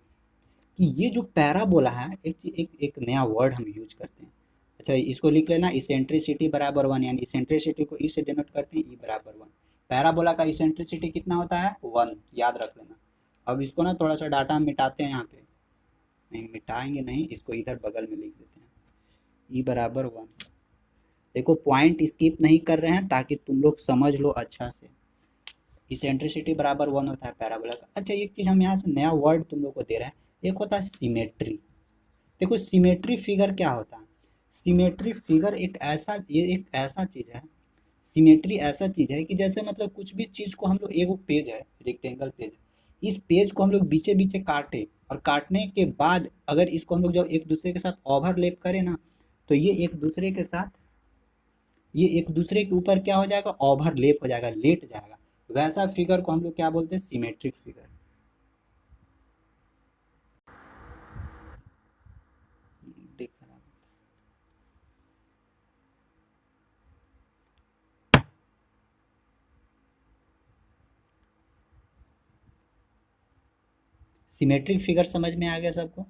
कि ये जो पैराबोला है, एक नया वर्ड हम यूज करते हैं। अच्छा इसको लिख लेना, इसेंट्रिसिटी बराबर 1, यानी इसेंट्रिसिटी को ई से डिनोट करते हैं, ई बराबर 1। पैराबोला का इसेंट्रिसिटी कितना होता है, 1, याद रख लेना। अब इसको ना थोड़ा सा डाटा मिटाते हैं यहाँ पे, नहीं मिटाएंगे नहीं, इसको इधर बगल में लिख देते हैं, ई बराबर 1। देखो पॉइंट स्किप नहीं कर रहे हैं ताकि तुम लोग समझ लो अच्छा से। इसेंट्रिसिटी बराबर 1 होता है पैराबोला का। अच्छा एक चीज़ हम यहाँ से नया वर्ड तुम लोग को दे रहे हैं, एक होता है सिमेट्री। देखो सिमेट्री फिगर क्या होता है, सिमेट्री फिगर एक ऐसा चीज़ है, सिमेट्री ऐसा चीज़ है कि जैसे मतलब कुछ भी चीज़ को हम लोग, एक पेज है, रेक्टेंगल पेज है, इस पेज को हम लोग बीचे बीचे काटे, और काटने के बाद अगर इसको हम लोग जब एक दूसरे के साथ ओवरलैप करें ना, तो ये एक दूसरे के ऊपर क्या हो जाएगा, ओवरलैप हो जाएगा, लेट जाएगा। वैसा फिगर को हम लोग क्या बोलते हैं, सिमेट्रिक फिगर। दिख रहा है। सिमेट्रिक फिगर समझ में आ गया सबको।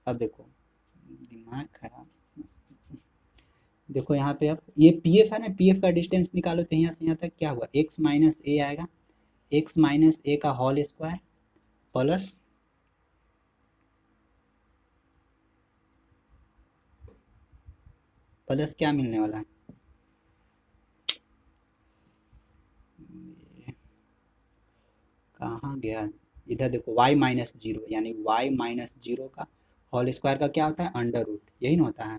अब देखो दिमाग खराब, देखो यहाँ पे अब ये पी एफ है ना, पी एफ का डिस्टेंस निकालो तो यहाँ से यहाँ तक क्या हुआ, एक्स माइनस ए आएगा, एक्स माइनस ए का होल स्क्वायर प्लस प्लस क्या मिलने वाला है, कहाँ गया, इधर देखो y माइनस जीरो, यानी y माइनस जीरो का होल स्क्वायर का क्या होता है, अंडर रूट, यही ना होता है,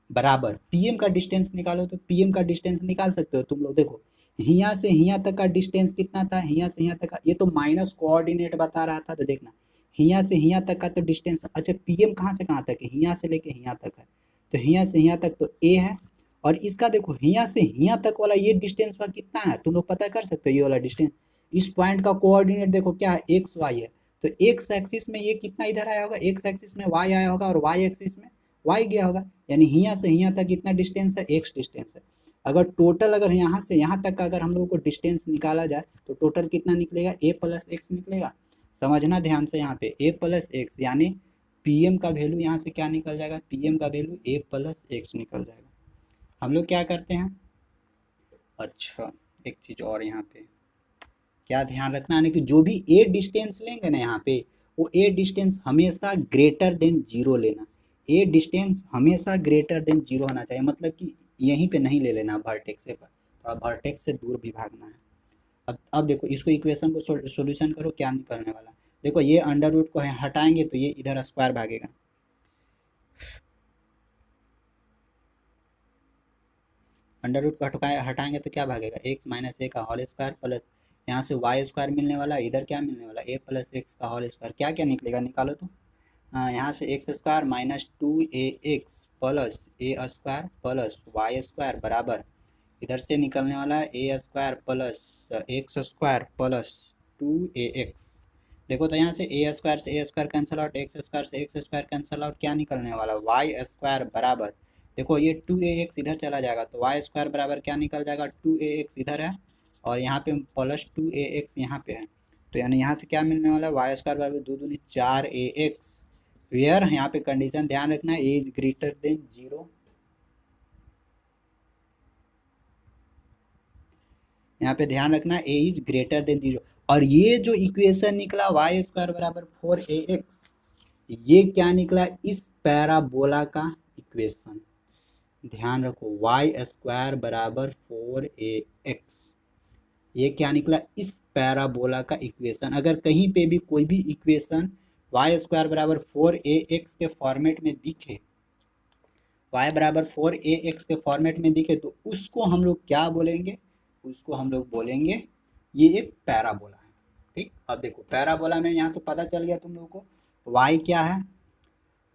बराबर पीएम का डिस्टेंस निकालो। तो पीएम का डिस्टेंस निकाल सकते हो तुम लोग। देखो यहाँ से यहाँ तक का डिस्टेंस कितना था, यहाँ से यहाँ तक का, ये तो माइनस कोऑर्डिनेट बता रहा था, तो देखना यहाँ से यहाँ तक का तो डिस्टेंस, अच्छा पीएम कहाँ से कहाँ तक है, यहाँ से लेके यहाँ तक है, तो यहाँ से यहाँ तक तो ए है। और इसका देखो यहाँ से यहाँ तक वाला ये डिस्टेंस का कितना है, तुम लोग पता कर सकते हो, ये वाला डिस्टेंस, इस पॉइंट का कोऑर्डिनेट देखो क्या है, एक्स वाई है। तो एक्स एक्सिस में ये कितना इधर आया होगा, एक्स एक्सिस में वाई आया होगा, और वाई एक्सिस में वाई गया होगा, यानी यहाँ से यहाँ तक कितना डिस्टेंस है, एक्स डिस्टेंस है। अगर टोटल अगर यहाँ से यहाँ तक का अगर हम लोगों को डिस्टेंस निकाला जाए तो टोटल कितना निकलेगा, ए प्लस एक्स निकलेगा। समझना ध्यान से यहाँ पे, ए प्लस एक्स, यानी पीएम का वैल्यू यहाँ से क्या निकल जाएगा, पीएम का वैल्यू ए प्लस एक्स निकल जाएगा। हम लोग क्या करते हैं, अच्छा एक चीज़ और यहाँ पे क्या ध्यान रखना है कि जो भी ए डिस्टेंस लेंगे ना यहाँ पे, वो ए डिस्टेंस हमेशा ग्रेटर देन जीरो लेना। ए डिस्टेंस हमेशा ग्रेटर देन जीरो होना चाहिए, मतलब कि यहीं पे नहीं ले लेना वर्टेक्स से, पर थोड़ा वर्टेक्स से दूर भी भागना है। अब देखो इसको इक्वेशन को सॉल्यूशन करो, क्या निकलने वाला, देखो ये अंडर रूट को हटाएंगे तो ये इधर स्क्वायर भागेगा, अंडर रूट को हटाएंगे तो क्या भागेगा, एक्स माइनस ए का होल स्क्वायर प्लस यहाँ से वाई स्क्वायर मिलने वाला, इधर क्या मिलने वाला, ए प्लस एक्स का होल स्क्वायर, क्या क्या निकलेगा निकालो तो। यहाँ से x square minus 2ax plus a square plus y square बराबर, इधर से निकलने वाला है a square plus x square plus 2ax। देखो तो यहाँ से a square cancel out, x square से एक्स स्क्वायर कैंसिल आउट, क्या निकलने वाला, वाई स्क्वायर बराबर, देखो ये 2ax इधर चला जाएगा तो वाई स्क्वायर बराबर क्या निकल जाएगा, 2ax इधर है और यहाँ पे प्लस 2ax यहाँ पे है, तो यानी यहाँ से क्या मिलने वाला है, वाई स्क्वायर बराबर 2 दूनी 4ax, वेयर यहाँ पे कंडीशन ध्यान रखना है, ए इज ग्रेटर देन जीरो। यहाँ पे ध्यान रखना ए इज ग्रेटर देन 0। और ये जो इक्वेशन निकला वाई स्क्वायर बराबर 4ax, ये क्या निकला, इस पैराबोला का इक्वेशन। ध्यान रखो वाई स्क्वायर बराबर 4ax, ये क्या निकला, इस पैराबोला का इक्वेशन। अगर कहीं पे भी कोई भी इक्वेशन वाई स्क्वायर बराबर 4ax के फॉर्मेट में दिखे, y बराबर 4ax के फॉर्मेट में दिखे, तो उसको हम लोग क्या बोलेंगे, उसको हम लोग बोलेंगे ये एक पैराबोला है। ठीक, अब देखो पैराबोला में यहाँ तो पता चल गया तुम लोगों को y क्या है,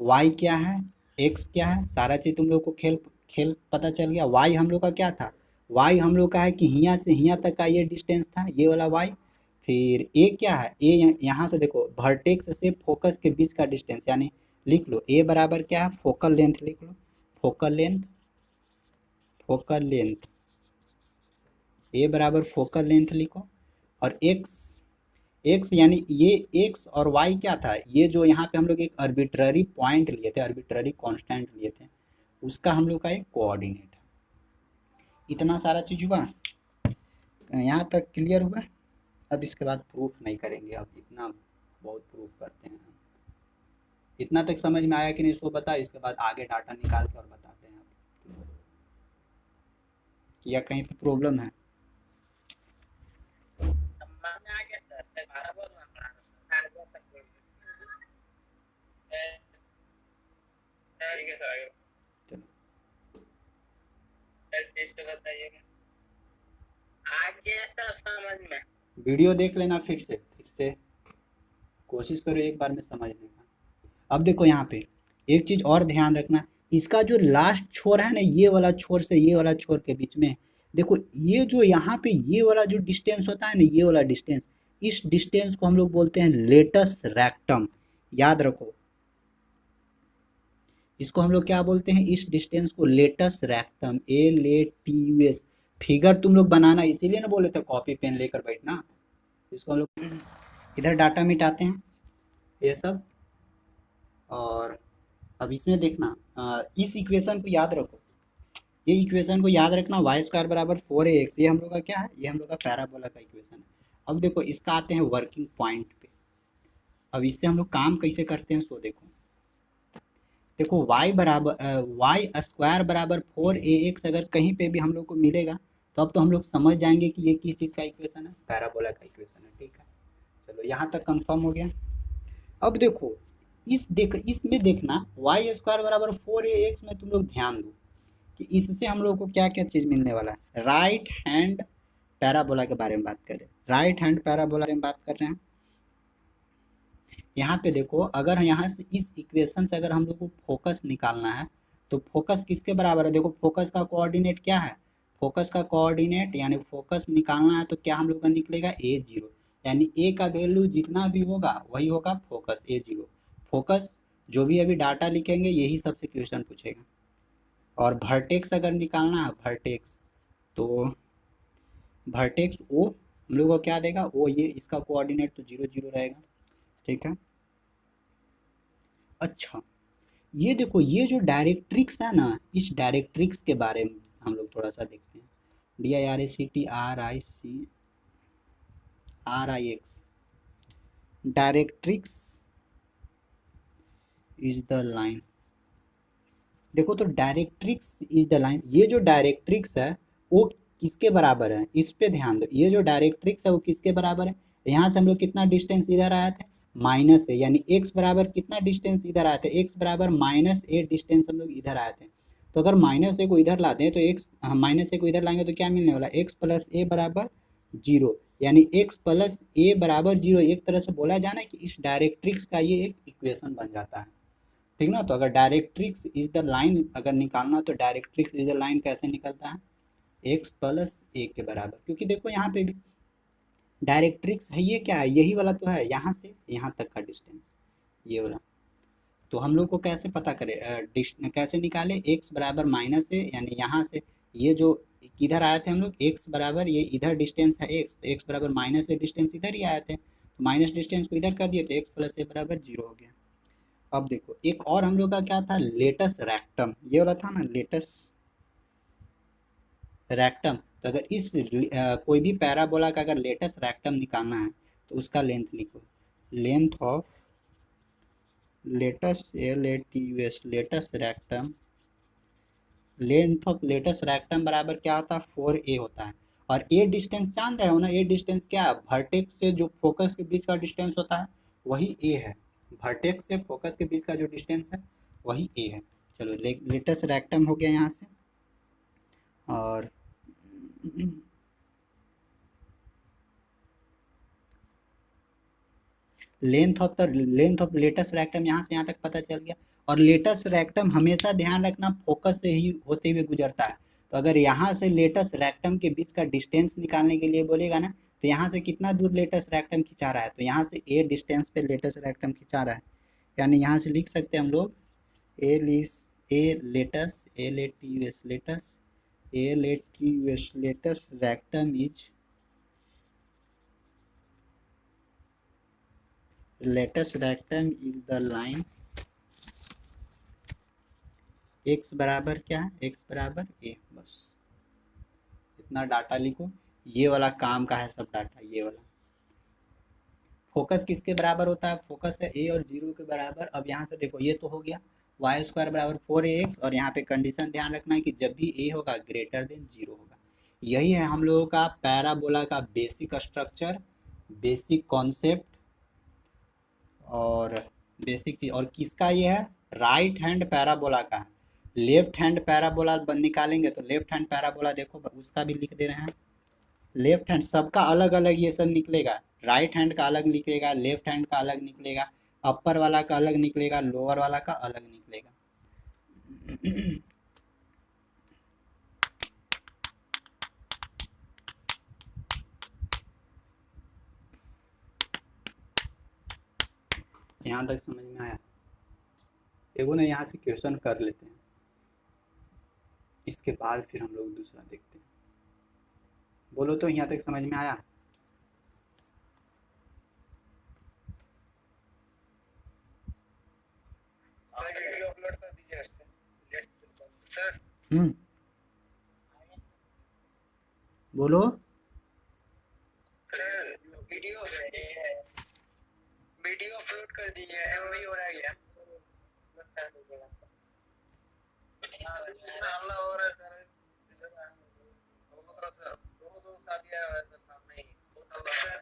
y क्या है, x क्या है, सारा चीज तुम लोग को खेल खेल पता चल गया। y हम लोग का क्या था, y हम लोग का है कि हियाँ से हियाँ तक का ये डिस्टेंस था, ये वाला y। फिर a क्या है, a यहाँ से देखो वर्टेक्स से फोकस के बीच का डिस्टेंस, यानी लिख लो a बराबर क्या है, फोकल लेंथ लिख लो, फोकल लेंथ, फोकल लेंथ ए बराबर फोकल लेंथ लिखो। और एक्स, एक्स यानी ये एक्स और वाई क्या था, ये जो यहाँ पे हम लोग एक आर्बिट्ररी पॉइंट लिए थे, आर्बिट्ररी कांस्टेंट लिए थे, उसका हम लोग का एक कोऑर्डिनेट है। इतना सारा चीज हुआ, यहाँ तक क्लियर हुआ। अब इसके बाद प्रूफ नहीं करेंगे, अब इतना बहुत प्रूफ करते हैं। इतना तक समझ में आया कि नहीं, सो बता, इसके बाद आगे डाटा निकाल के और बताते हैं या कहीं पे प्रॉब्लम है। वीडियो देख लेना फिर से कोशिश करो एक बार में समझने का। अब देखो यहाँ पे एक चीज और ध्यान रखना, इसका जो लास्ट छोर है ना, ये वाला छोर से ये वाला छोर के बीच में देखो, ये जो यहाँ पे ये वाला जो डिस्टेंस होता है ना, ये वाला डिस्टेंस, इस डिस्टेंस को हम लोग बोलते हैं लेटस रेक्टम। याद रखो, इसको हम लोग क्या बोलते हैं, इस डिस्टेंस को लेटस रेक्टम, LATUS। फिगर तुम लोग बनाना, इसीलिए ना बोले थे कॉपी पेन लेकर बैठना। इसको हम लोग इधर डाटा मिटाते हैं ये सब। और अब इसमें देखना, इस इक्वेशन को याद रखो, ये इक्वेशन को याद रखना, वाई स्क्वायर बराबर 4ax, ये हम लोग का क्या है, ये हम लोग का पैराबोला का इक्वेशन है। अब देखो इसका आते हैं वर्किंग पॉइंट पे। अब इससे हम लोग काम कैसे करते हैं, सो देखो, देखो y बराबर वाई स्क्वायर बराबर 4ax अगर कहीं पे भी हम लोग को मिलेगा, तो अब तो हम लोग समझ जाएंगे कि ये किस चीज़ का इक्वेशन है, पैराबोला का इक्वेशन है। ठीक है, चलो यहाँ तक कंफर्म हो गया। अब देखो इसमें देखना वाई स्क्वायर बराबर 4ax में तुम लोग ध्यान दो कि इससे हम लोग को क्या क्या चीज़ मिलने वाला है। राइट हैंड पैराबोला के बारे में बात करें, राइट हैंड पैराबोला के बारे में बात कर रहे हैं। यहाँ पे देखो, अगर यहाँ से इस इक्वेशन से अगर हम लोग को फोकस निकालना है, तो फोकस किसके बराबर है, देखो फोकस का कोऑर्डिनेट क्या है, फोकस का कोऑर्डिनेट यानी फोकस निकालना है तो क्या हम लोग का निकलेगा A0, यानी ए का वैल्यू जितना भी होगा वही होगा फोकस A0। फोकस जो भी अभी डाटा लिखेंगे यही सबसे क्वेश्चन पूछेगा। और वर्टेक्स अगर निकालना है, वर्टेक्स, तो वर्टेक्स ओ हम लोग को क्या देगा, ओ, ये इसका कोऑर्डिनेट तो 0 0 रहेगा। ठीक है, अच्छा ये देखो, ये जो डायरेक्ट्रिक्स है ना, इस डायरेक्ट्रिक्स के बारे में हम लोग थोड़ा सा देखते हैं। DIRACTRICS, directrix is the line. देखो तो डायरेक्ट्रिक्स इज द लाइन, ये जो डायरेक्ट्रिक्स है वो किसके बराबर है, इस पे ध्यान दो। ये जो डायरेक्ट्रिक्स है वो किसके बराबर है, यहाँ से हम लोग कितना डिस्टेंस इधर आए थे, माइनस है, यानी x बराबर कितना डिस्टेंस इधर आए थे, x बराबर -a डिस्टेंस हम लोग इधर आए थे। तो अगर -a को इधर लाते हैं तो x, -a को इधर लाएंगे तो क्या मिलने वाला, x प्लस a बराबर 0, यानी x प्लस a बराबर 0। एक तरह से बोला जाना कि इस डायरेक्ट्रिक्स का ये एक इक्वेशन बन जाता है। ठीक ना, तो अगर डायरेक्ट्रिक्स इज द लाइन अगर निकालना, तो डायरेक्ट्रिक्स इज द लाइन कैसे निकलता है, x प्लस a के बराबर। क्योंकि देखो यहाँ पे भी डायरेक्ट्रिक्स है, ये क्या है, यही वाला तो है, यहाँ से यहाँ तक का डिस्टेंस ये वाला। तो हम लोग को कैसे पता करें, कैसे निकाले, x बराबर -a, यानी यहाँ से ये जो किधर आए थे हम लोग, x बराबर ये इधर डिस्टेंस है x, तो x बराबर -a डिस्टेंस इधर ही आए थे, तो माइनस डिस्टेंस को इधर कर दिए तो x प्लस a बराबर 0 हो गया। अब देखो एक और हम लोग का क्या था, लेटस रेक्टम, ये वाला था ना लेटस रेक्टम। तो अगर कोई भी पैराबोला का अगर लेटेस्ट रेक्टम निकालना है तो उसका लेंथ लिखो, length of latest latus rectum, length of latus rectum बराबर क्या होता है 4a होता है। और ए डिस्टेंस जान रहे हो ना, ए डिस्टेंस क्या है, वर्टेक्स से जो फोकस के बीच का डिस्टेंस होता है वही ए है, वर्टेक्स से फोकस के बीच का जो डिस्टेंस है वही ए है। चलो लेटेस्ट रेक्टम हो गया यहाँ से। और लेंथ ऑफ लेटेस्ट रेक्टम यहाँ से यहाँ तक पता चल गया। और लेटेस्ट रेक्टम हमेशा ध्यान रखना फोकस से ही होते हुए गुजरता है। तो अगर यहाँ से लेटेस्ट रेक्टम के बीच का डिस्टेंस निकालने के लिए बोलेगा ना, तो यहाँ से कितना दूर लेटेस्ट रेक्टम खिंचा रहा है, तो यहाँ से ए डिस्टेंस पे लेटेस्ट रेक्टम खिंचा रहा है। यानी यहाँ से लिख सकते हैं हम लोग a latest rectum is latest rectum is the line x बराबर क्या है, x बराबर a। बस इतना डाटा लिखो, ये वाला काम का है सब डाटा। ये वाला फोकस किसके बराबर होता है, फोकस है a और 0 के बराबर। अब यहाँ से देखो ये तो हो गया वाई स्क्वायर बराबर 4ax, और यहाँ पे कंडीशन ध्यान रखना है कि जब भी a होगा ग्रेटर देन 0 होगा। यही है हम लोगों का पैराबोला का बेसिक स्ट्रक्चर, बेसिक कॉन्सेप्ट और बेसिक चीज। और किसका ये है, राइट हैंड पैराबोला का है। लेफ्ट हैंड पैराबोला निकालेंगे तो लेफ्ट हैंड पैराबोला देखो उसका भी लिख दे रहे हैं। लेफ्ट हैंड सबका अलग अलग ये सब निकलेगा, राइट हैंड का अलग निकलेगा, लेफ्ट हैंड का अलग निकलेगा, अपर वाला का अलग निकलेगा, लोअर वाला का अलग निकलेगा। यहाँ तक समझ में आया? एगो ना यहाँ से क्वेश्चन कर लेते हैं, इसके बाद फिर हम लोग दूसरा देखते हैं। बोलो तो यहाँ तक समझ में आया? सर वीडियो अपलोड कर दीजिए सर। बोलो। सर वीडियो अपलोड कर दीजिए, एमबी हो रहा है क्या? हल्ला हो रहा है सर, दोनों तरफ से दोनों साथ आया हुआ है सर, सामने ही बहुत हल्ला। सर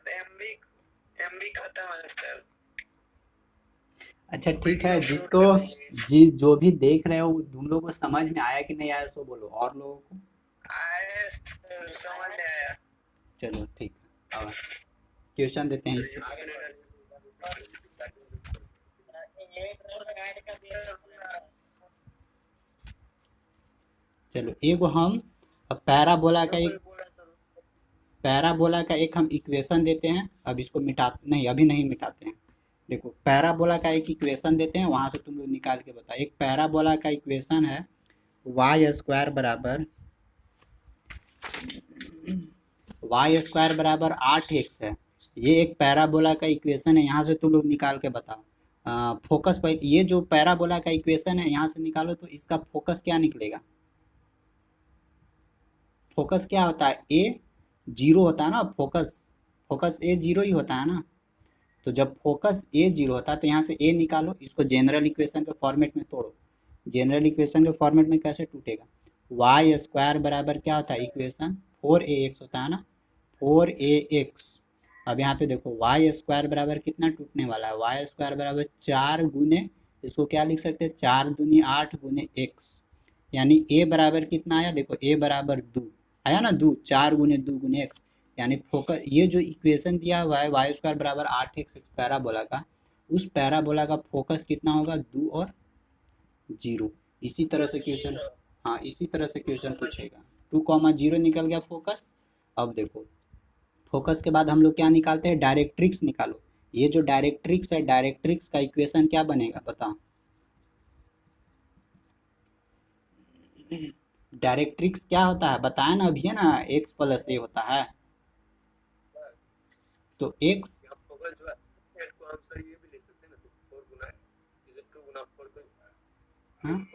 एमबी खत्म है सर। अच्छा ठीक है, जिसको जो भी देख रहे हो तुम लोगों को समझ में आया कि नहीं आया सो बोलो, और लोगों को आया समझ में आया। चलो ठीक है, अब क्वेश्चन देते हैं इसमें। चलो एगो हम पैराबोला का एक हम इक्वेशन देते हैं। अब इसको अभी नहीं मिटाते हैं। देखो पैराबोला का एक इक्वेशन देते हैं, वहां से तुम लोग निकाल के बताओ। एक पैराबोला का इक्वेशन है वाई स्क्वायर बराबर 8x है। ये एक पैराबोला का इक्वेशन है, यहाँ से तुम लोग निकाल के बताओ। फोकस पर ये जो पैराबोला का इक्वेशन है यहाँ से निकालो तो इसका फोकस क्या निकलेगा, फोकस क्या होता है, ए 0 होता है ना, फोकस ए 0 ही होता है ना। तो जब फोकस ए 0 होता है तो यहाँ से ए निकालो, इसको जनरल इक्वेशन के फॉर्मेट में तोड़ो। जनरल इक्वेशन के फॉर्मेट में कैसे टूटेगा, वाई स्क्वायर बराबर क्या होता है, इक्वेशन 4ax होता है ना, 4ax। अब यहाँ पे देखो वाई स्क्वायर बराबर कितना टूटने वाला है, वाई स्क्वायर बराबर 4 गुने, इसको क्या लिख सकते हैं, 4 दूनी 8 गुने x। यानी ए बराबर कितना आया, देखो ए बराबर 2 आया ना, 2 4 गुने 2 गुने x। यानी फोकस ये जो इक्वेशन दिया हुआ है वाई स्क्वायर बराबर 8x पैराबोला का, उस पैराबोला का फोकस कितना होगा, 2 और 0। इसी तरह से क्वेश्चन, हाँ इसी तरह से क्वेश्चन पूछेगा। 2,0 निकल गया फोकस। अब देखो फोकस के बाद हम लोग क्या निकालते हैं, डायरेक्ट्रिक्स निकालो। ये जो डायरेक्ट्रिक्स है, डायरेक्ट्रिक्स का इक्वेशन क्या बनेगा बताओ। डायरेक्ट्रिक्स क्या होता है बताया ना अभी, है ना, x प्लस ए होता है। तो x हाँ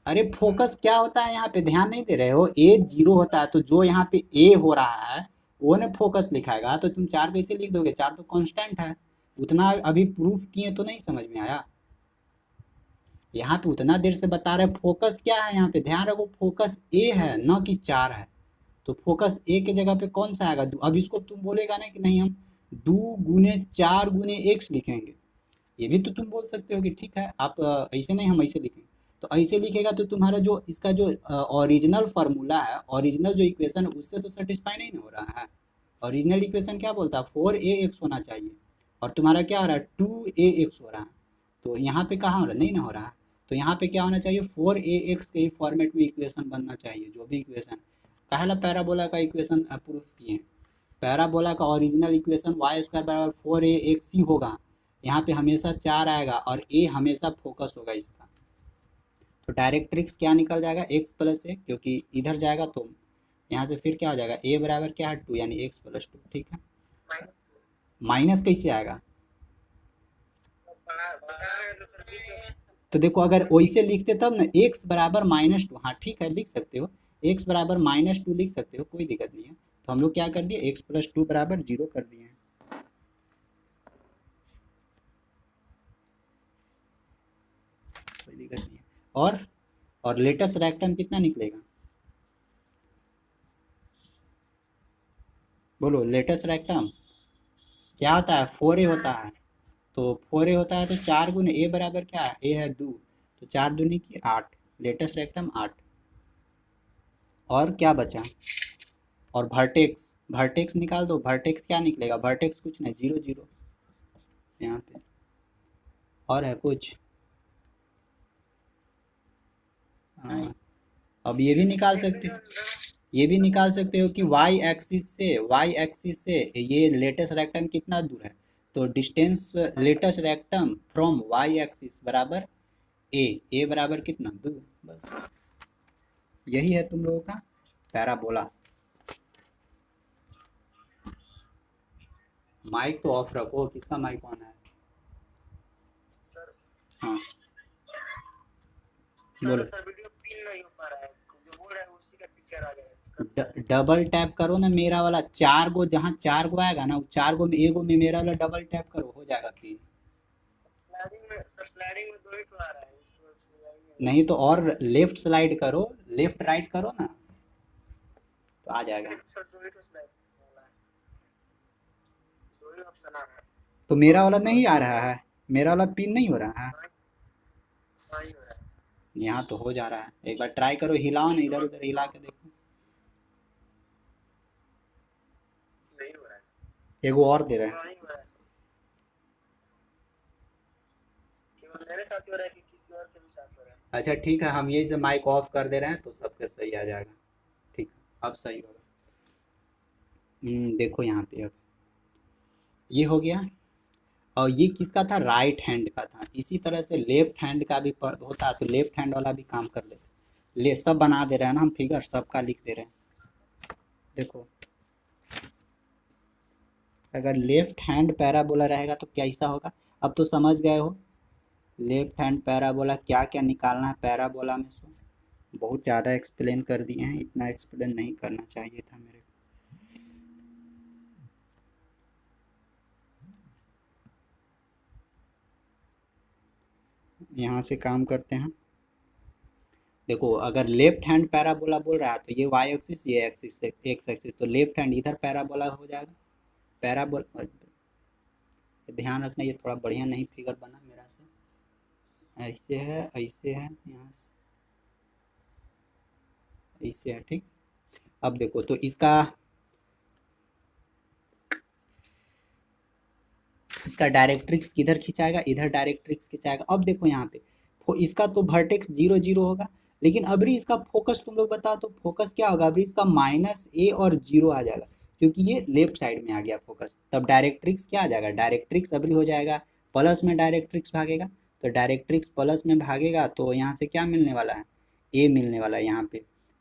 अरे फोकस क्या होता है यहाँ पे, ध्यान नहीं दे रहे हो, ए जीरो होता है तो जो यहाँ पे ए हो रहा है वो ने फोकस लिखाएगा, तो तुम चार कैसे लिख दोगे, चार तो कांस्टेंट है। उतना अभी प्रूफ किए तो नहीं समझ में आया, यहाँ पे उतना देर से बता रहे फोकस क्या है, यहाँ पे ध्यान रखो फोकस ए है न कि चार है। तो फोकस ए के जगह पे कौन सा आएगा, अब इसको तुम बोलेगा ना कि नहीं हम 2 गुने 4 गुने x लिखेंगे, ये भी तो तुम बोल सकते हो कि ठीक है आप ऐसे नहीं हम ऐसे लिखेंगे। तो ऐसे लिखेगा तो तुम्हारा जो इसका जो ओरिजिनल फार्मूला है, ओरिजिनल जो इक्वेशन है उससे तो सेटिस्फाई नहीं हो रहा है। ओरिजिनल इक्वेशन क्या बोलता है 4ax होना चाहिए, और तुम्हारा क्या हो रहा है 2ax हो रहा है। तो यहाँ पे कहाँ हो रहा है, नहीं ना हो रहा है। तो यहाँ पे क्या होना चाहिए 4ax के ही फॉर्मेट में इक्वेशन बनना चाहिए, जो भी इक्वेशन पहला पैराबोला का इक्वेशन प्रूफ किए। पैराबोला का ओरिजिनल इक्वेशन वाई स्क्वायर बराबर 4ax ही होगा, यहाँ पे हमेशा चार आएगा और ए हमेशा फोकस होगा इसका। तो डायरेक्ट्रिक्स क्या निकल जाएगा x प्लस ए, क्योंकि इधर जाएगा तो यहाँ से फिर क्या हो जाएगा ए बराबर क्या है 2 यानी x+2, ठीक है। माइनस कैसे आएगा, बता रहे हैं तो सर बीच में तो देखो अगर वैसे लिखते तब ना x बराबर -2, हाँ ठीक है लिख सकते हो, x बराबर -2 लिख सकते हो, कोई दिक्कत नहीं है। तो हम लोग क्या कर दिए x+2 बराबर 0 कर दिए हैं। कोई दिक्कत नहीं है। और लेटेस्ट रेक्टम कितना निकलेगा, बोलो लेटेस्ट रेक्टम क्या होता है 4a होता है। तो 4a होता है तो 4 गुने ए बराबर क्या है, ए है 2, तो 4 दूनी की 8, लेटेस्ट रेक्टम 8। और क्या बचा, और वर्टेक्स, वर्टेक्स निकाल दो, वर्टेक्स क्या निकलेगा, वर्टेक्स कुछ नहीं 0 0 यहाँ पे। और है कुछ, हाँ, अब ये भी निकाल सकते हो, ये भी निकाल सकते हो कि y एक्सिस से ये लेटेस्ट रेक्टम कितना दूर है, तो distance latus rectum from y axis बराबर ए बराबर कितना 2, बस यही है तुम लोगों का पैराबोला। माइक तो ऑफ रखो, किसका माइक ऑन है, सर हाँ बोलो। सर वीडियो पिन नहीं हो पा रहा है, जो बोल रहा है उसी का पिक्चर आ जाएगा। डबल टैप करो ना मेरा वाला, 4 गो जहाँ 4 गो आएगा ना 4 गो में एगो में मेरा वाला डबल टैप करो, हो जाएगा फिर। स्लाइडिंग में सर, स्लाइडिंग में 2 ही तो आ रहा है, इसको नहीं तो और लेफ्ट स्लाइड करो, लेफ्ट राइट करो ना तो आ जाएगा। सर 2 ही तो स्लाइड वाला है, 2 ही ऑप्शन आ रहा है। तो मेरा वाला नहीं आ रहा है, मेरा वाला पिन नहीं हो रहा है, नहीं हो रहा है, यहाँ तो हो जा रहा है, एक बार ट्राई करो, हिलाओ ना इधर उधर हिला के देखो, नहीं हो रहा है, एगो और दे रहे हैं। नहीं हो रहा है सर। केवल मेरे साथ ही हो रहा है कि किसी और के भी साथ हो रहा है? अच्छा ठीक है, हम यही से माइक ऑफ कर दे रहे हैं तो सबके सही आ जाएगा, ठीक अब सही होगा। देखो यहाँ पे अब ये हो गया, और ये किसका था राइट हैंड का था, इसी तरह से लेफ्ट हैंड का भी होता है, तो लेफ्ट हैंड वाला भी काम कर ले सब बना दे रहे हैं ना हम, फिगर सबका लिख दे रहे हैं। देखो अगर लेफ्ट हैंड पैराबोला रहेगा तो कैसा होगा, अब तो समझ गए हो लेफ्ट हैंड पैराबोला क्या क्या निकालना है पैराबोला में से। बहुत ज़्यादा एक्सप्लेन कर दिए हैं, इतना एक्सप्लेन नहीं करना चाहिए था मेरे को। यहाँ से काम करते हैं, देखो अगर लेफ्ट हैंड पैराबोला बोल रहा है तो ये वाई एक्सिस ये एक्सिस से एक्स एक्सिस, तो लेफ्ट हैंड इधर पैराबोला हो जाएगा, पैराबोला ध्यान रखना ये थोड़ा बढ़िया नहीं फिगर बना मेरा से, ऐसे है ऐसे है यहाँ से ऐसे है, ठीक। अब देखो तो इसका डायरेक्ट्रिक्स किधर खिंचाएगा, इधर डायरेक्ट्रिक्स खिंचाएगा। अब देखो यहाँ पे इसका तो वर्टेक्स 0 0 होगा, लेकिन अभी इसका फोकस तुम लोग बताओ तो फोकस क्या होगा, अभी इसका -a और 0 आ जाएगा, क्योंकि ये लेफ्ट साइड में आ गया फोकस, तब डायरेक्ट्रिक्स क्या आ जाएगा, डायरेक्ट्रिक्स अभी हो जाएगा प्लस में डायरेक्ट्रिक्स भागेगा, तो डायरेक्ट्रिक्स प्लस में भागेगा तो यहाँ से क्या मिलने वाला है ए मिलने वाला है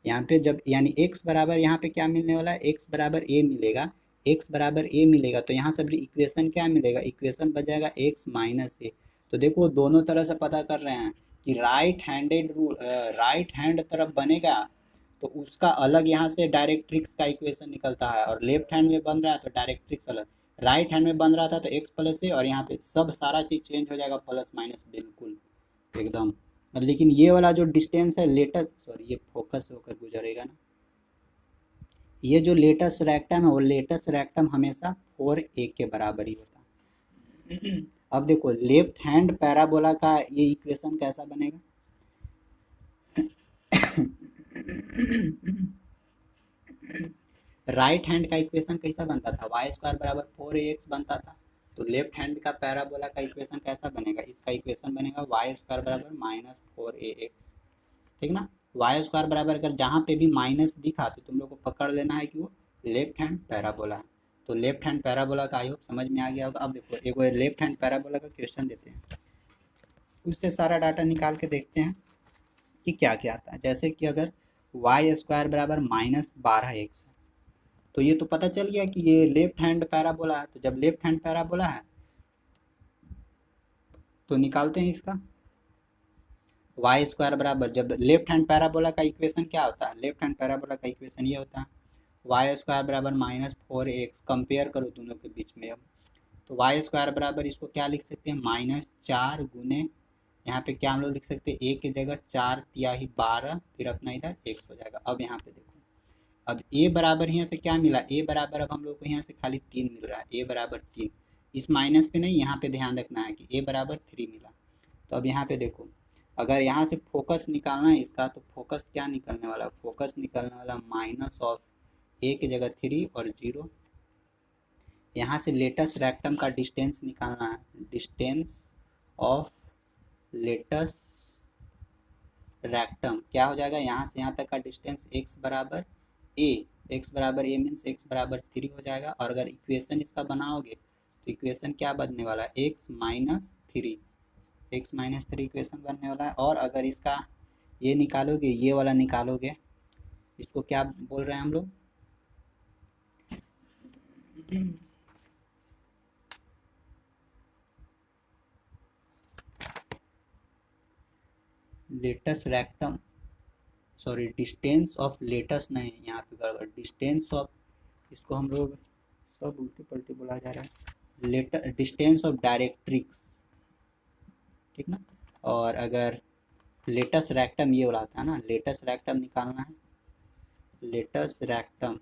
यहाँ पे जब यानी x बराबर यहाँ पे क्या मिलने वाला है x बराबर a मिलेगा, x बराबर a मिलेगा तो यहाँ से इक्वेशन क्या मिलेगा, इक्वेशन बच जाएगा x - a। तो देखो दोनों तरह से पता कर रहे हैं, कि राइट हैंड तरफ बनेगा तो उसका अलग यहाँ से डायरेक्ट्रिक्स का इक्वेशन निकलता है, और लेफ्ट हैंड में बन रहा है तो डायरेक्ट्रिक्स अलग। राइट हैंड में बन रहा था तो एक्स प्लस ए, और यहाँ पे सब सारा चीज़ चेंज हो जाएगा, प्लस माइनस बिल्कुल एकदम। लेकिन ये वाला जो डिस्टेंस है लेटेस्ट, सॉरी ये फोकस होकर गुजरेगा ना, ये जो लेटेस्ट रेक्टम है वो लेटेस्ट रेक्टम हमेशा 4a के बराबर ही होता है। अब देखो लेफ्ट हैंड पैराबोला का ये इक्वेशन कैसा बनेगा। राइट हैंड का इक्वेशन कैसा बनता था, वाई स्क्वायर बराबर 4ax बनता था। तो लेफ्ट हैंड का पैराबोला का इक्वेशन कैसा बनेगा, इसका इक्वेशन बनेगा वाई स्क्वायर बराबर -4ax, ठीक ना। वाई स्क्वायर बराबर अगर जहाँ पे भी माइनस दिखा तो तुम लोग को पकड़ लेना है कि वो लेफ्ट हैंड पैराबोला है। तो लेफ्ट हैंड पैराबोला का आई होप समझ में आ गया होगा। अब देखो एक लेफ्ट हैंड पैराबोला का क्वेश्चन देते हैं, उससे सारा डाटा निकाल के देखते हैं कि क्या क्या आता है। जैसे कि अगर वाई स्क्वायर बराबर -12x है, तो ये तो पता चल गया कि ये लेफ्ट हैंड पैराबोला है। तो जब लेफ्ट हैंड पैराबोला है तो निकालते हैं इसका वाई स्क्वायर बराबर, जब लेफ्ट हैंड पैराबोला का इक्वेशन क्या होता है, लेफ्ट हैंड पैराबोला का इक्वेशन ये होता है वाई स्क्वायर बराबर -4ax। कंपेयर करो दोनों के बीच में। अब तो वाई स्क्वायर बराबर इसको क्या लिख सकते हैं, -4 गुने, यहाँ पे क्या हम लोग लिख सकते हैं, ए की जगह 4×12, फिर अपना इधर x हो जाएगा। अब यहाँ पे देखो, अब ए बराबर यहाँ से क्या मिला, ए बराबर अब हम लोग को यहाँ से खाली 3 मिल रहा है, ए बराबर 3। इस माइनस पे नहीं, यहाँ पे ध्यान रखना है कि ए बराबर 3 मिला। तो अब यहाँ पे देखो, अगर यहाँ से फोकस निकालना है इसका, तो फोकस क्या निकलने वाला, फोकस निकलने वाला -ऑफ ए की जगह 3 और 0। यहाँ से लेटस रेक्टम का डिस्टेंस निकालना है, डिस्टेंस ऑफ लेटस रेक्टम क्या हो जाएगा, यहाँ से यहाँ तक का डिस्टेंस x बराबर a, x बराबर a मीन्स x बराबर 3 हो जाएगा। और अगर इक्वेशन इसका बनाओगे तो इक्वेशन क्या बनने वाला है, x माइनस थ्री इक्वेशन बनने वाला है। और अगर इसका ये निकालोगे, ये वाला निकालोगे, इसको क्या बोल रहे हैं हम लोग, latus rectum, sorry distance of latus नहीं, यहाँ पे गड़बड़, डिस्टेंस ऑफ, इसको हम लोग सब उल्टी पल्टी बोला जा रहा है, लेटर डिस्टेंस ऑफ डायरेक्ट्रिक्स, ठीक ना। और अगर लेटस रेक्टम ये वाला था ना, लेटस रेक्टम निकालना है, लेटस रेक्टम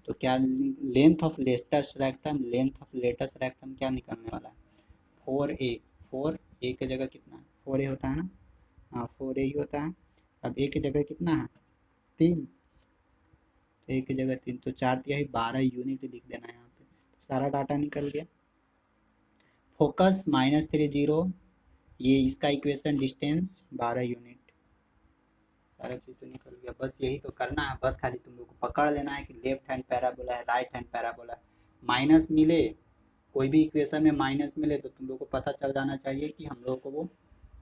तो क्या length of latus rectum, length of latus rectum क्या निकलने वाला है, 4a, 4a की जगह कितना है, 4a होता है ना, हाँ 4a ही होता है। अब a की जगह कितना है, 3, तो a की जगह 3, तो 4×12 यूनिट लिख देना है यहाँ पे। तो सारा डाटा निकल गया। फोकस -3 0, ये इसका इक्वेशन डिस्टेंस 12 यूनिट, सारा चीज़ तो निकल गया। बस यही तो करना है, बस खाली तुम लोग को पकड़ लेना है कि लेफ्ट हैंड पैराबोला है, राइट हैंड पैराबोला है। माइनस मिले, कोई भी इक्वेशन में माइनस मिले तो तुम लोग को पता चल जाना चाहिए कि हम लोग को वो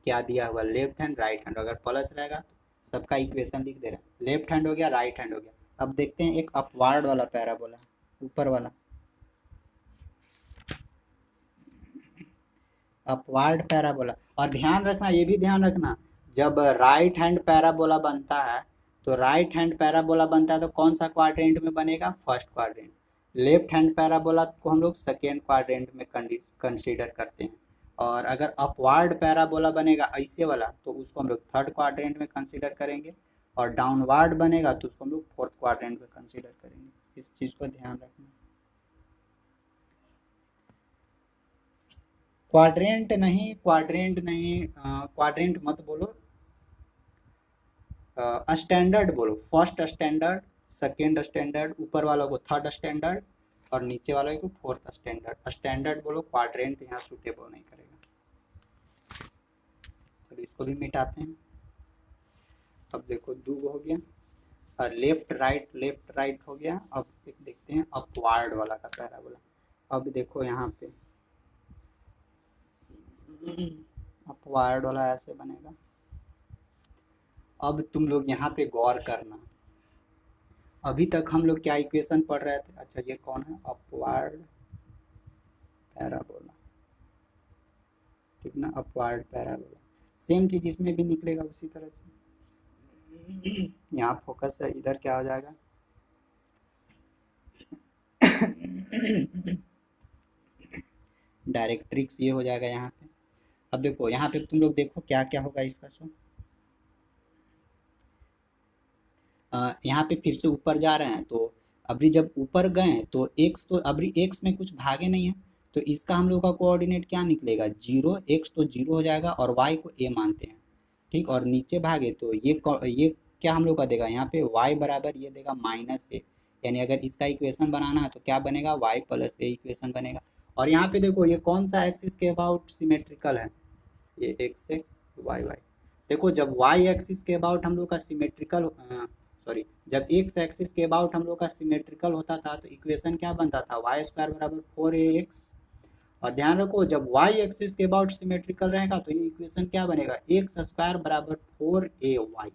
क्या दिया हुआ, लेफ्ट हैंड राइट हैंड। अगर प्लस रहेगा तो सबका इक्वेशन लिख दे रहा है, लेफ्ट हैंड हो गया, राइट हैंड हो गया। अब देखते हैं एक अपवार्ड वाला पैराबोला, ऊपर वाला अपवार्ड पैराबोला। और ध्यान रखना, ये भी ध्यान रखना, जब राइट हैंड पैराबोला बनता है तो राइट हैंड पैराबोला बनता है तो कौन सा क्वाड्रेंट में बनेगा, first quadrant. Left hand parabola को हम लोग सेकेंड क्वाड्रेंट में कंसीडर करते हैं। और अगर अपवार्ड पैराबोला बनेगा ऐसे वाला तो उसको हम लोग थर्ड क्वाड्रेंट में कंसीडर करेंगे, और डाउनवार्ड बनेगा तो उसको हम लोग फोर्थ क्वाड्रेंट में कंसीडर करेंगे। इस चीज़ को ध्यान रखना। क्वाड्रेंट नहीं, क्वाड्रेंट मत बोलो, स्टैंडर्ड बोलो, फर्स्ट स्टैंडर्ड, सेकेंड स्टैंडर्ड, ऊपर वालों को थर्ड स्टैंडर्ड और नीचे वालों को फोर्थ स्टैंडर्ड। स्टैंडर्ड बोलो, क्वाड्रेंट यहाँ सूटेबल नहीं करेगा। चलो इसको भी मिटाते हैं। अब देखो दो हो गया, और लेफ्ट राइट हो गया। अब एक देखते हैं अपवार्ड वाला का पैराबोला। अब देखो यहाँ पे अपवार्ड वाला ऐसे बनेगा। अब तुम लोग यहाँ पे गौर करना, अभी तक हम लोग क्या इक्वेशन पढ़ रहे थे, अच्छा ये कौन है, अपवार्ड पैराबोला, ठीक ना, अपवार्ड पैराबोला। सेम चीज़ इसमें भी निकलेगा उसी तरह से। यहाँ फोकस है, इधर क्या हो जाएगा, डायरेक्ट्रिक्स ये हो जाएगा यहाँ पे। अब देखो यहाँ पे तुम लोग देखो क्या क्या होगा इसका। सो यहाँ पे फिर से ऊपर जा रहे हैं, तो अभी जब ऊपर गए तो एक्स, तो अभी एक्स में कुछ भागे नहीं है, तो इसका हम लोग का कोऑर्डिनेट क्या निकलेगा, जीरो। एक्स तो जीरो हो जाएगा और वाई को ए मानते हैं, ठीक। और नीचे भागे तो ये क्या हम लोग का देगा, यहाँ पे वाई बराबर ये देगा माइनस ए, यानी अगर इसका इक्वेशन बनाना है तो क्या बनेगा, वाई प्लस ए इक्वेशन बनेगा। और यहाँ पे देखो ये कौन सा एक्सिस के अबाउट सिमेट्रिकल है, ये एक्स एक्स वाई वाई। देखो जब वाई एक्सिस के अबाउट हम लोग का सिमेट्रिकल, सॉरी, जब एक्स एक्सिस के अबाउट हम लोग का सिमेट्रिकल होता था तो इक्वेशन क्या बनता था, वाई स्क्वायर बराबर 4ax। और ध्यान रखो जब वाई एक्सिस के अबाउट सिमेट्रिकल रहेगा तो ये इक्वेशन क्या बनेगा, एक्स स्क्वायर बराबर 4ay।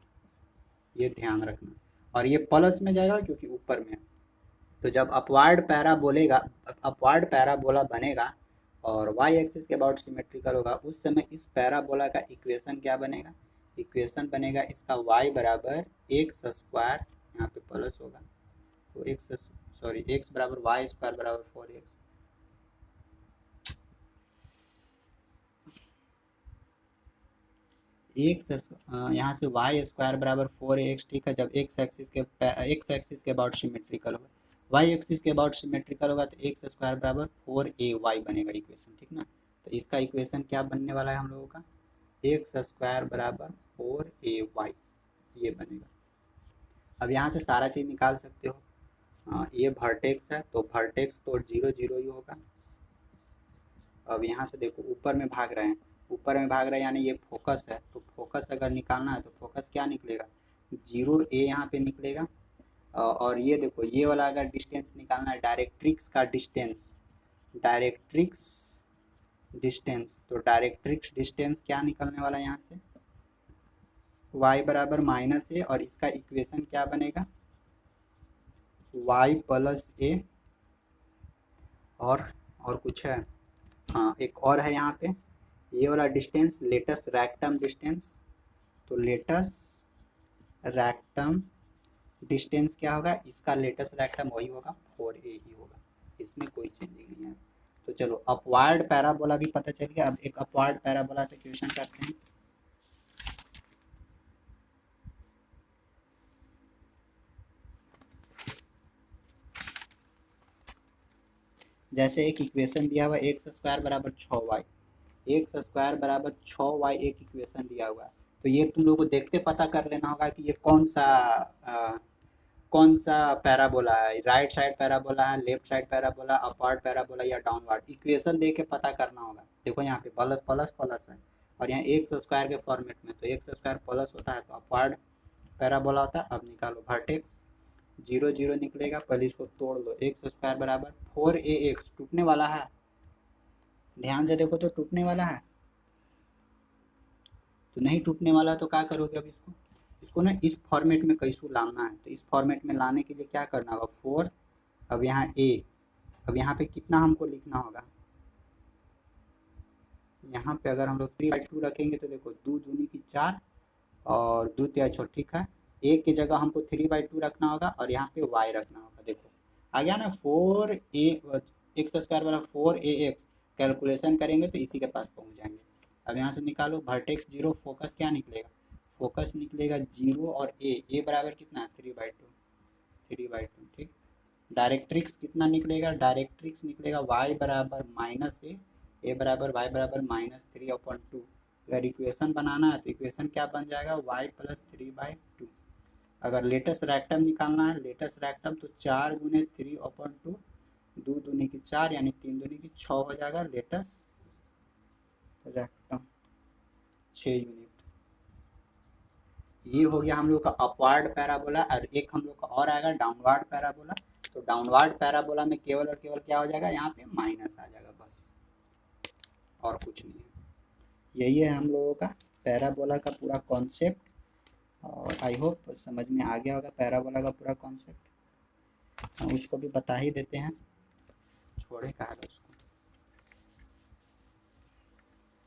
ये ध्यान रखना। और ये प्लस में जाएगा क्योंकि ऊपर में है। तो जब अपवार्ड पैरा बोलेगा, अपवार्ड पैराबोला बनेगा और वाई एक्सिस के अबाउट सिमेट्रिकल होगा, उस समय इस पैराबोला का इक्वेशन क्या बनेगा, इक्वेशन बनेगा इसका y बराबर एक्स स्क्वायर, यहाँ पे प्लस होगा तो एक्स, सॉरी एक्स बराबर वाई स्क्वायर बराबर 4x। एक्स यहाँ से वाई स्क्वायर बराबर 4x, ठीक है। जब एक्स एक्सिस के अबाउट सिमेट्रिकल होगा, वाई एक्सिस के अबाउट सिमेट्रिकल होगा तो एक्स स्क्वायर बराबर 4ay बनेगा इक्वेशन, ठीक ना। तो इसका इक्वेशन क्या बनने वाला है हम लोगों का, एक्स स्क्वायर बराबर 4ay, ये बनेगा। अब यहाँ से सारा चीज़ निकाल सकते हो। ये वर्टेक्स है तो वर्टेक्स तो 0 0 ही होगा। अब यहाँ से देखो ऊपर में भाग रहे हैं, ऊपर में भाग रहे हैं यानी ये फोकस है, तो फोकस अगर निकालना है तो फोकस क्या निकलेगा, 0a यहाँ पे निकलेगा। और ये देखो ये वाला अगर डिस्टेंस निकालना है, डायरेक्ट्रिक्स का डिस्टेंस, डायरेक्ट्रिक्स डिस्टेंस, तो डायरेक्ट्रिक्स डिस्टेंस क्या निकलने वाला है यहाँ से, y बराबर माइनस ए, और इसका इक्वेशन क्या बनेगा, y प्लस ए। और कुछ है, हाँ एक और है यहाँ पे, ये वाला डिस्टेंस लेटस रैक्टम डिस्टेंस, तो लेटस रैक्टम डिस्टेंस क्या होगा, इसका लेटस रैक्टम वही होगा 4a ही होगा, इसमें कोई चेंजिंग नहीं है। तो चलो अपवार्ड पैराबोला भी पता चल गया। अब एक अपवार्ड पैराबोला से क्वेश्चन करते हैं। जैसे एक इक्वेशन दिया हुआ एक्स स्क्वायर बराबर 6y, एक्स स्क्वायर बराबर 6y एक इक्वेशन दिया हुआ है, तो ये तुम लोग को देखते पता कर लेना होगा कि ये कौन सा पैराबोला है, राइट साइड पैराबोला है, left side parabola, upward parabola या डाउनवर्ड, इक्वेशन दे के पता करना होगा। देखो यहाँ पे प्लस प्लस प्लस है और यहाँ एक्स स्क्वायर के फॉर्मेट में, तो एक्स स्क्वायर प्लस होता है तो अपवर्ड पैराबोला होता है। अब निकालो वर्टेक्स, 0 0 निकलेगा, पहले इसको तोड़ दो, एक्स स्क्वायर बराबर 4ax, टूटने वाला है, ध्यान से देखो तो टूटने वाला है, तो नहीं टूटने वाला है तो क्या करोगे, अब इसको ना इस फॉर्मेट में कैसे लाना है, तो इस फॉर्मेट में लाने के लिए क्या करना होगा, 4, अब यहाँ a, अब यहाँ पे कितना हमको लिखना होगा, यहाँ पे अगर हम लोग 3/2 रखेंगे तो देखो 2 दूनी की 4 और 2 तिया 6, ठीक है। a की जगह हमको 3/2 रखना होगा और यहाँ पे y रखना होगा। देखो आ गया ना, 4a एक्स स्क्वायर बराबर 4ax, कैलकुलेशन करेंगे तो इसी के पास पहुँच जाएंगे। अब यहाँ से निकालो वर्टेक्स 0, फोकस क्या निकलेगा, फोकस निकलेगा 0 और a बराबर कितना है 3/2, ठीक। डायरेक्ट्रिक्स कितना निकलेगा, डायरेक्ट्रिक्स निकलेगा y बराबर माइनस ए बराबर y बराबर -3/2। अगर इक्वेशन बनाना है तो इक्वेशन क्या बन जाएगा, y प्लस 3/2। अगर लेटेस्ट रैक्टम निकालना है, लेटेस्ट रैक्टम, तो 4 गुने 3/2, 2 दूनी की 4 यानी 3 दूनी की 6 हो जाएगा लेटेस्ट रैक्टम, 6 यूनिट। ये हो गया हम लोग का अपवार्ड पैराबोला। और एक हम लोग का और आएगा डाउनवार्ड पैराबोला। तो डाउनवार्ड पैराबोला में केवल और केवल क्या हो जाएगा, यहाँ पे माइनस आ जाएगा बस, और कुछ नहीं है। यही है हम लोगों का पैराबोला का पूरा कॉन्सेप्ट, और आई होप समझ में आ गया होगा पैराबोला का पूरा कॉन्सेप्ट। हम उसको भी बता ही देते हैं, छोड़े कहा उसको।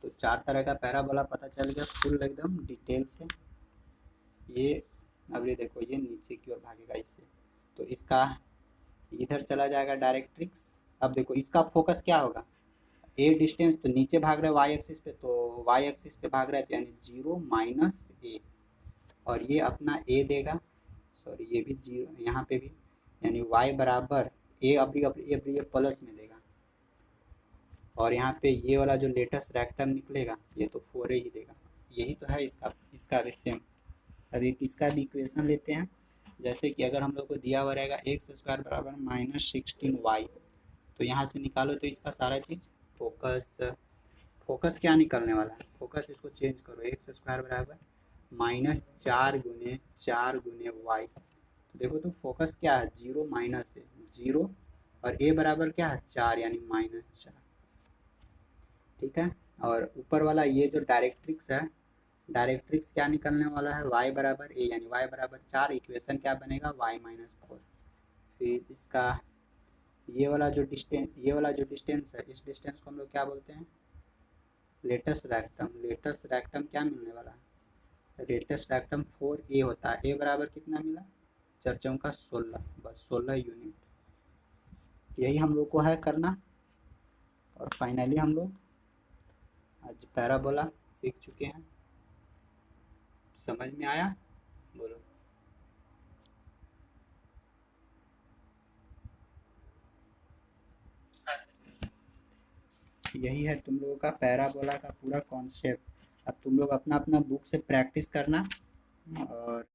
तो 4 तरह का पैराबोला पता चल गया फुल एकदम डिटेल से। ये अब ये देखो ये नीचे की ओर भागेगा इससे, तो इसका इधर चला जाएगा डायरेक्ट्रिक्स। अब देखो इसका फोकस क्या होगा, ए डिस्टेंस तो नीचे भाग रहा है वाई एक्सिस पे, तो वाई एक्सिस पे भाग रहा है तो यानी 0 माइनस ए, और ये अपना ए देगा, सॉरी ये भी 0 यहाँ पे भी, यानी वाई बराबर ए अभी ये प्लस में देगा, और यहाँ पे ये वाला जो लेटेस्ट रेक्टम निकलेगा ये तो 4a ही देगा। यही तो है इसका भी सेम। अब एक इसका भी इक्वेशन लेते हैं, जैसे कि अगर हम लोग को दिया हुआ रहेगा एक्स स्क्वायर बराबर -16y, तो यहाँ से निकालो तो इसका सारा चीज़ फोकस क्या निकलने वाला है, फोकस इसको चेंज करो, एक्स स्क्वायर बराबर -4 गुने तो देखो तो फोकस क्या है 0 माइनस है 0, और ए बराबर क्या है 4 यानी -4, ठीक है। और ऊपर वाला ये जो डायरेक्ट्रिक्स है, डायरेक्ट्रिक्स क्या निकलने वाला है y बराबर ए, यानी y बराबर 4, इक्वेशन क्या बनेगा y-4। फिर इसका ये वाला जो डिस्टेंस है, इस डिस्टेंस को हम लोग क्या बोलते हैं, लेटेस्ट रैक्टम क्या मिलने वाला है, लेटेस्ट रैक्टम 4a होता है, a बराबर कितना मिला 4×16, बस 16 यूनिट। यही हम लोग को है करना, और फाइनली हम लोग आज पैराबोला सीख चुके हैं। समझ में आया, बोलो। यही है तुम लोगों का पैराबोला का पूरा कॉन्सेप्ट। अब तुम लोग अपना अपना बुक से प्रैक्टिस करना, और